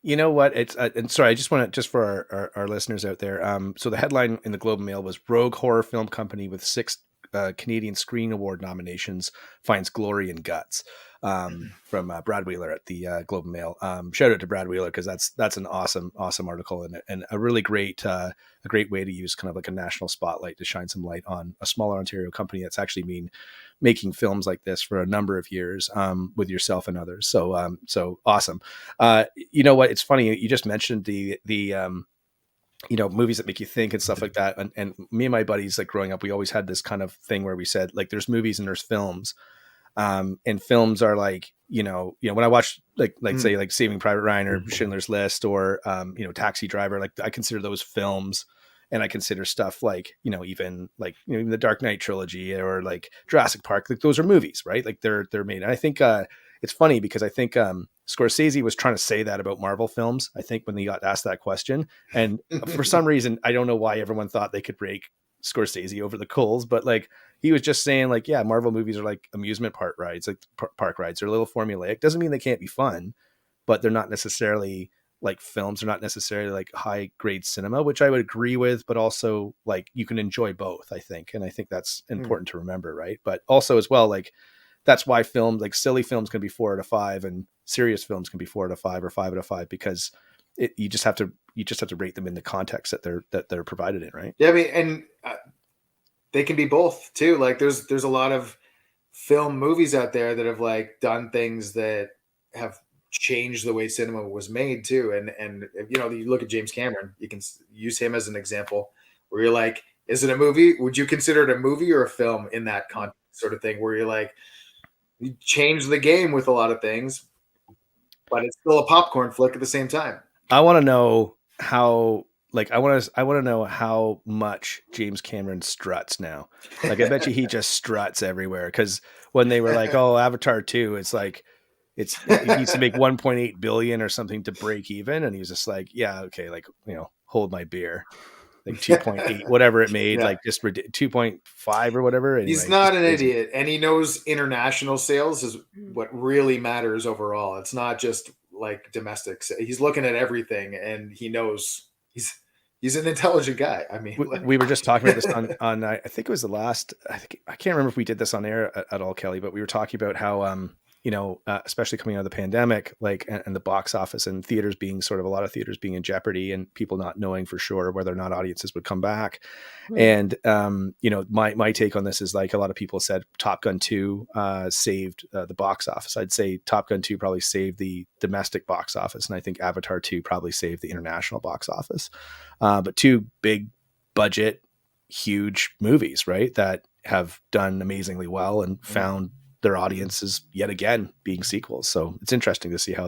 [SPEAKER 4] You know what? It's and sorry, I just want to, just for our listeners out there. So the headline in the Globe and Mail was "Rogue Horror Film Company with 6 Canadian Screen Award nominations finds glory in guts," from Brad Wheeler at the Globe and Mail. Shout out to Brad Wheeler, because that's an awesome article, and a really great way to use kind of like a national spotlight to shine some light on a smaller Ontario company that's actually been making films like this for a number of years, with yourself and others. So awesome. You know what? It's funny. You just mentioned the you know, movies that make you think and stuff like that. And me and my buddies, like growing up, we always had this kind of thing where we said, like, there's movies and there's films. And films are like, you know, when I watch like say like Saving Private Ryan or Schindler's List or, you know, Taxi Driver, like I consider those films. And I consider stuff like, you know, even like, you know, even the Dark Knight trilogy or like Jurassic Park, like those are movies, right? Like they're made. And I think it's funny because I think Scorsese was trying to say that about Marvel films, I think, when he got asked that question. And for some reason, I don't know why everyone thought they could break Scorsese over the coals, but like he was just saying like, yeah, Marvel movies are like amusement park rides, like park rides. They're a little formulaic. Doesn't mean they can't be fun, but they're not necessarily like films. Are not necessarily like high grade cinema, which I would agree with, but also like you can enjoy both, I think. And I think that's important to remember. Right. But also as well, like that's why films, like silly films, can be 4 out of 5 and serious films can be 4 out of 5 or 5 out of 5, because you just have to rate them in the context that they're provided in. Right.
[SPEAKER 9] Yeah. I mean, and they can be both too. Like there's a lot of film movies out there that have like done things that have changed the way cinema was made too. And you know, you look at James Cameron, you can use him as an example where you're like, is it a movie? Would you consider it a movie or a film in that context sort of thing, where you're like, you change the game with a lot of things, but it's still a popcorn flick at the same time.
[SPEAKER 4] I want to know how, like, I want to know how much James Cameron struts now. Like, I bet you he just struts everywhere. Because when they were like, "Oh, Avatar 2," it's like, it needs to make 1.8 billion or something to break even, and he was just like, "Yeah, okay, like, you know, hold my beer." Like 2.8, whatever it made, like just 2.5 or whatever. Anyway,
[SPEAKER 9] he's not an idiot, and he knows international sales is what really matters overall. It's not just like domestic. He's looking at everything, and he knows he's an intelligent guy. I mean,
[SPEAKER 4] we were just talking about this on I think it was the last. I can't remember if we did this on air at all, Kelly, but we were talking about how especially coming out of the pandemic, like, and the box office and theaters being a lot of theaters being in jeopardy and people not knowing for sure whether or not audiences would come back. And, my take on this is, like, a lot of people said Top Gun 2 saved the box office. I'd say Top Gun 2 probably saved the domestic box office. And I think Avatar 2 probably saved the international box office. But two big budget, huge movies, right, that have done amazingly well and found their audiences yet again being sequels. So it's interesting to see how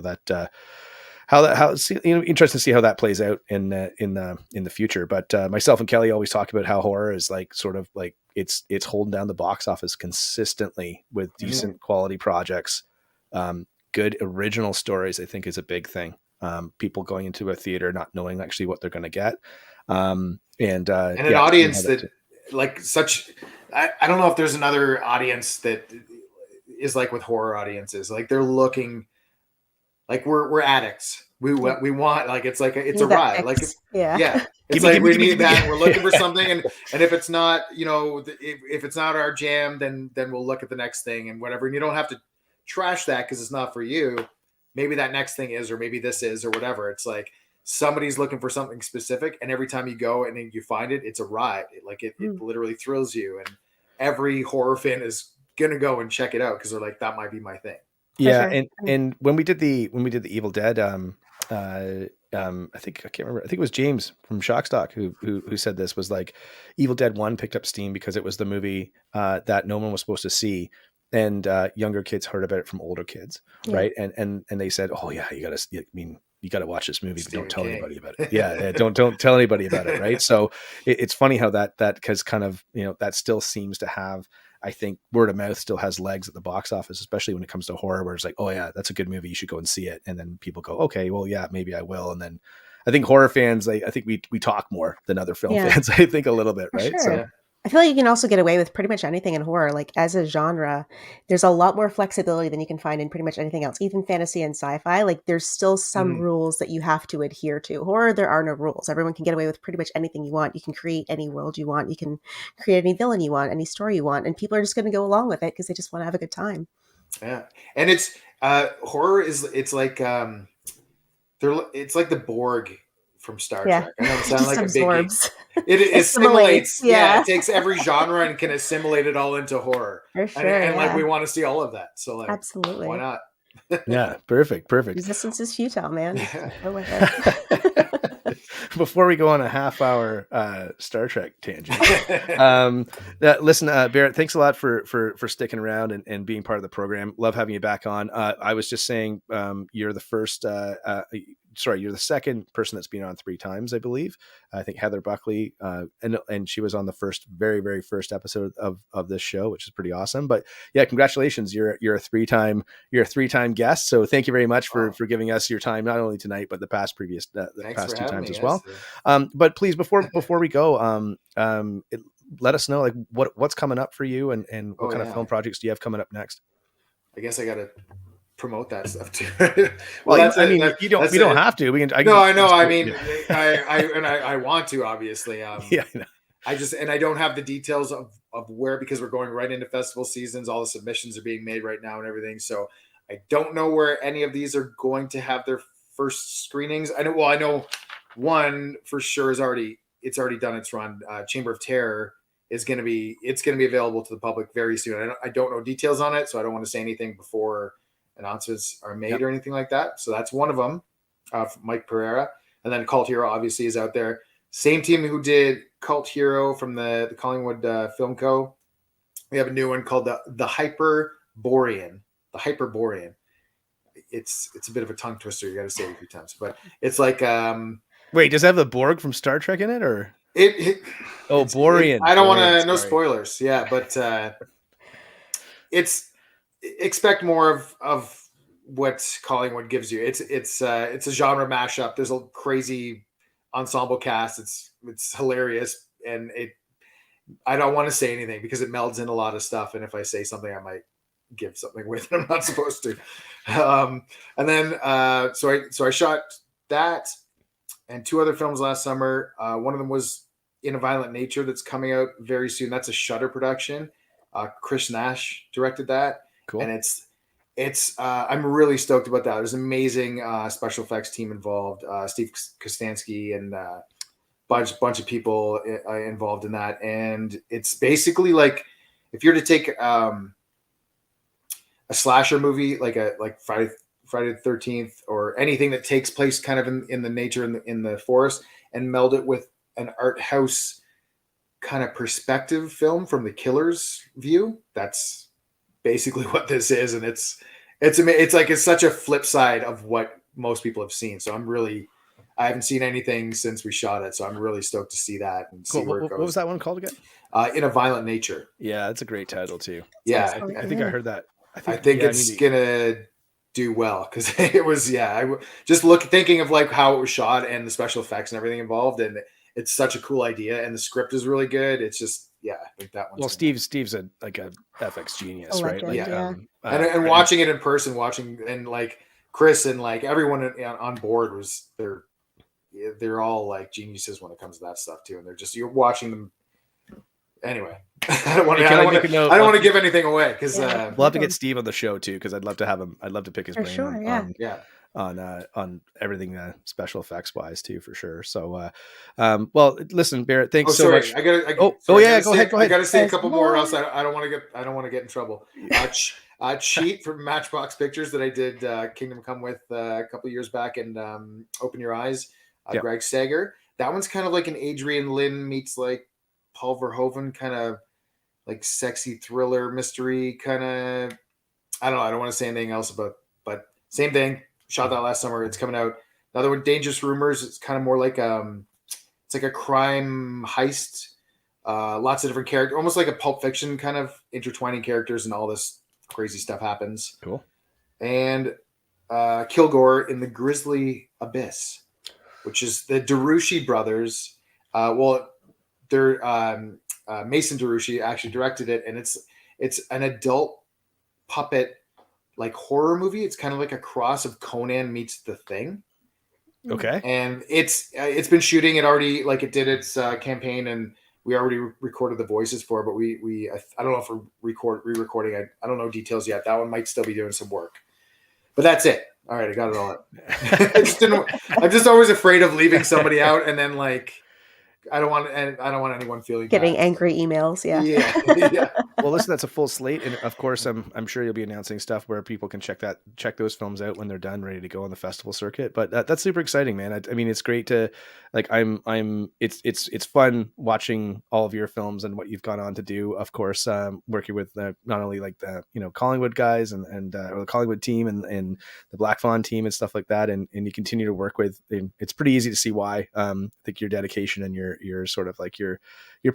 [SPEAKER 4] interesting to see how that plays out in the future. But myself and Kelly always talk about how horror is like sort of like it's holding down the box office consistently with decent quality projects. Good original stories, I think, is a big thing. People going into a theater not knowing actually what they're going to get. And an
[SPEAKER 9] audience that like such, I don't know if there's another audience that is like with horror audiences. Like they're looking, like we're addicts. We want, like, it's like it's a ride. Like, it's like we need that. We're looking for something. And if it's not, if it's not our jam, then we'll look at the next thing and whatever. And you don't have to trash that because it's not for you. Maybe that next thing is, or maybe this is, or whatever. It's like somebody's looking for something specific, and every time you go and then you find it, it's a ride. It literally thrills you. And every horror fan is gonna go and check it out because they're like, that might be my thing.
[SPEAKER 4] Yeah, and when we did the Evil Dead, I think, I can't remember, I think it was James from Shockstock who said this, was like, Evil Dead 1 picked up steam because it was the movie that no one was supposed to see, and younger kids heard about it from older kids, right? And they said, oh yeah, you gotta watch this movie, but don't tell anybody about it. Yeah, don't tell anybody about it, right? So it's funny how that because kind of, that still seems to have, I think, word of mouth still has legs at the box office, especially when it comes to horror, where it's like, oh yeah, that's a good movie, you should go and see it. And then people go, okay, well, yeah, maybe I will. And then I think horror fans, I think we talk more than other film fans, I think, a little bit, right?
[SPEAKER 5] Sure.
[SPEAKER 4] So
[SPEAKER 5] I feel like you can also get away with pretty much anything in horror. Like, as a genre, there's a lot more flexibility than you can find in pretty much anything else. Even fantasy and sci-fi, like, there's still some rules that you have to adhere to. Horror, there are no rules. Everyone can get away with pretty much anything you want. You can create any world you want. You can create any villain you want, any story you want, and people are just going to go along with it because they just want to have a good time.
[SPEAKER 9] Yeah, and it's horror is, it's like it's like the Borg from Star Trek. I know it sounds like
[SPEAKER 5] absorbs.
[SPEAKER 9] It assimilates. It takes every genre and can assimilate it all into horror.
[SPEAKER 5] For sure,
[SPEAKER 9] and like, we want to see all of that. So like,
[SPEAKER 5] absolutely,
[SPEAKER 9] why not?
[SPEAKER 4] Yeah, perfect.
[SPEAKER 5] Resistance is futile, man. Go with it.
[SPEAKER 4] Before we go on a half-hour Star Trek tangent, listen, Barrett, thanks a lot for sticking around and being part of the program. Love having you back on. I was just saying, you're the first. You're the second person that's been on 3 times, I believe. I think Heather Buckley, and she was on the very, very first episode of this show, which is pretty awesome. But yeah, congratulations. You're a 3-time guest. So thank you very much for giving us your time, not only tonight, but the past 2 times as well. But please, before we go, let us know, like, what's coming up for you and what kind of film projects do you have coming up next?
[SPEAKER 9] I guess I got to promote that stuff too.
[SPEAKER 4] We don't have to. We can. I know.
[SPEAKER 9] I mean, I want to, obviously. Yeah. I know. I don't have the details of where, because we're going right into festival seasons. All the submissions are being made right now and everything. So I don't know where any of these are going to have their first screenings. I know one for sure is already done its run. Chamber of Terror is going to be available to the public very soon. I don't know details on it, so I don't want to say anything before announcements are made or anything like that. So that's one of them, Mike Pereira. And then Cult Hero obviously is out there. Same team who did Cult Hero from the Collingwood Film Co. We have a new one called the Hyperborean. The Hyperborean. It's a bit of a tongue twister. You got to say it a few times, but it's like
[SPEAKER 4] wait, does it have the Borg from Star Trek in it, or
[SPEAKER 9] Borean? I don't want to. No spoilers. Yeah, but expect more of what Collingwood gives you. It's a genre mashup. There's a crazy ensemble cast. It's hilarious, and I don't want to say anything because it melds in a lot of stuff. And if I say something, I might give something with it I'm not supposed to. And then so I shot that and 2 other films last summer. One of them was In a Violent Nature that's coming out very soon. That's a Shudder production. Chris Nash directed that.
[SPEAKER 4] Cool.
[SPEAKER 9] And it's I'm really stoked about that. There's an amazing special effects team involved. Steve Kostansky and bunch of people involved in that, and it's basically like if you're to take a slasher movie like Friday the 13th or anything that takes place kind of in the nature in the forest and meld it with an art house kind of perspective film from the killer's view. That's basically what this is, and it's such a flip side of what most people have seen. So I haven't seen anything since we shot it, so I'm really stoked to see that and see where it goes.
[SPEAKER 4] What was that one called again?
[SPEAKER 9] In a Violent Nature.
[SPEAKER 4] Yeah, that's a great title too.
[SPEAKER 9] Yeah,
[SPEAKER 4] I think I heard that.
[SPEAKER 9] I think it's gonna do well because it was thinking of like how it was shot and the special effects and everything involved, and it's such a cool idea, and the script is really good. It's just I think that one.
[SPEAKER 4] Well, Steve's a FX genius, right? Like,
[SPEAKER 5] yeah.
[SPEAKER 9] And watching it in person, and like Chris and like everyone on board they're all like geniuses when it comes to that stuff too, and you're watching them. Anyway, I don't want to give anything away because
[SPEAKER 4] we'll have to get Steve on the show too because I'd love to have him. I'd love to pick his brain on everything special effects wise too for sure. So, well, listen, Barrett, thanks so much.
[SPEAKER 9] Go ahead. I got to say a couple more, or else I don't want to get in trouble. Cheat from Matchbox Pictures that I did Kingdom Come with a couple years back, and Open Your Eyes. Greg Sager. That one's kind of like an Adrian Lynn meets like Paul Verhoeven kind of like sexy thriller mystery kind of. I don't know. I don't want to say anything else about, but same thing. Shot that last summer. It's coming out. Another one, Dangerous Rumors. It's kind of more like it's like a crime heist. Lots of different characters, almost like a Pulp Fiction kind of intertwining characters, and all this crazy stuff happens.
[SPEAKER 4] Cool. And
[SPEAKER 9] Kilgore in the Grizzly Abyss, which is the DeRushi brothers. They're Mason DeRushi actually directed it, and it's an adult puppet like horror movie. It's kind of like a cross of Conan meets The Thing.
[SPEAKER 4] Okay.
[SPEAKER 9] And it's been shooting. It already it did its campaign, and we already recorded the voices for it. But I don't know if we're re-recording. I don't know details yet. That one might still be doing some work. But that's it. All right, I got it all up. I'm just always afraid of leaving somebody out, and then I don't want anyone feeling
[SPEAKER 5] getting
[SPEAKER 9] bad.
[SPEAKER 5] angry emails.
[SPEAKER 9] Yeah.
[SPEAKER 4] Well, listen, that's a full slate, and of course, I'm sure you'll be announcing stuff where people can check those films out when they're done, ready to go on the festival circuit. But that's super exciting, man. I mean, it's great to it's fun watching all of your films and what you've gone on to do. Of course, working with not only like the Collingwood guys and or the Collingwood team and the Black Fawn team and stuff like that, and you continue to work with. And it's pretty easy to see why. I think your dedication and your sort of like your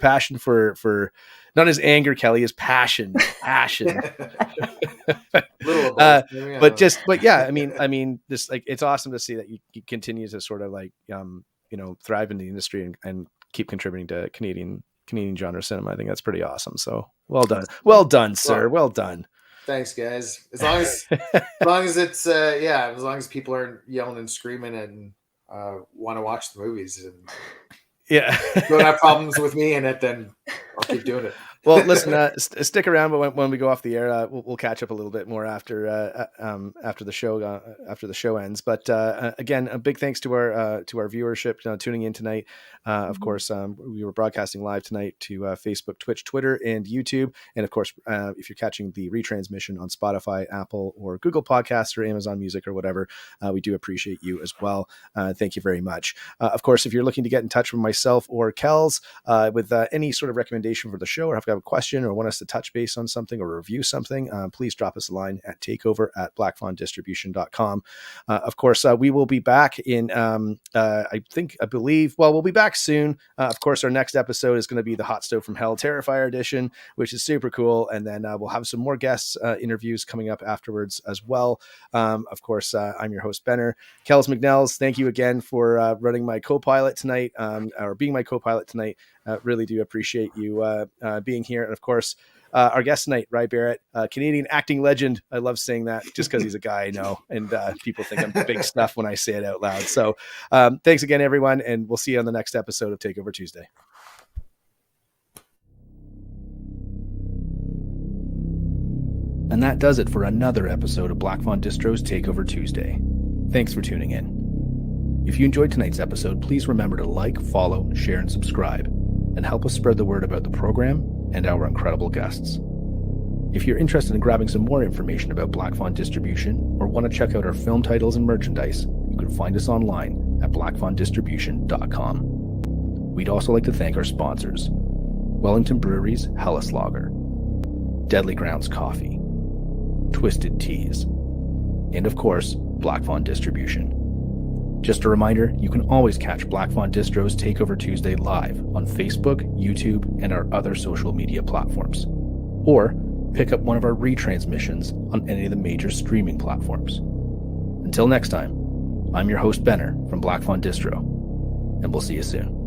[SPEAKER 4] passion for not as anger, Kelly, as passion. But yeah, I mean, this it's awesome to see that you continue to sort of thrive in the industry and keep contributing to Canadian genre cinema. I think that's pretty awesome. So well done, sir. Well done.
[SPEAKER 9] Thanks, guys. As long as it's as long as people aren't yelling and screaming and want to watch the movies and don't have problems with me in it, then I'll keep doing it.
[SPEAKER 4] Well, listen, stick around, but when we go off the air, we'll catch up a little bit more after the show ends. But again, a big thanks to our viewership tuning in tonight. Of course, we were broadcasting live tonight to Facebook, Twitch, Twitter, and YouTube. And of course, if you're catching the retransmission on Spotify, Apple, or Google Podcasts or Amazon Music or whatever, we do appreciate you as well. Thank you very much. Of course, if you're looking to get in touch with myself or Kels with any sort of recommendation for the show, or if you have a question or want us to touch base on something or review something, please drop us a line at takeover@blackfawndistribution.com. Of course, we will be back in, we'll be back soon. Of course, our next episode is going to be the Hot Stove from Hell Terrifier edition, which is super cool. And then we'll have some more guests interviews coming up afterwards as well. Of course, I'm your host, Benner. Kels McNells, thank you again for running my co-pilot tonight, or being my co-pilot tonight. Really do appreciate you being here. And of course, our guest tonight, Ry Barrett, Canadian acting legend. I love saying that just because he's a guy I know, and people think I'm big stuff when I say it out loud. So thanks again, everyone, and we'll see you on the next episode of Takeover Tuesday. And that does it for another episode of Black Fawn Distro's Takeover Tuesday. Thanks for tuning in. If you enjoyed tonight's episode, please remember to like, follow, share, and subscribe, and help us spread the word about the program and our incredible guests. If you're interested in grabbing some more information about Black Fawn distribution or want to check out our film titles and merchandise, you can find us online at blackfawndistribution.com. We'd also like to thank our sponsors: Wellington Brewery's Hellas Lager, Deadly Grounds Coffee, Twisted Teas, and of course, Black Fawn Distribution. Just a reminder, you can always catch Black Fawn Distro's Takeover Tuesday live on Facebook, YouTube, and our other social media platforms. Or pick up one of our retransmissions on any of the major streaming platforms. Until next time, I'm your host Benner from Black Fawn Distro, and we'll see you soon.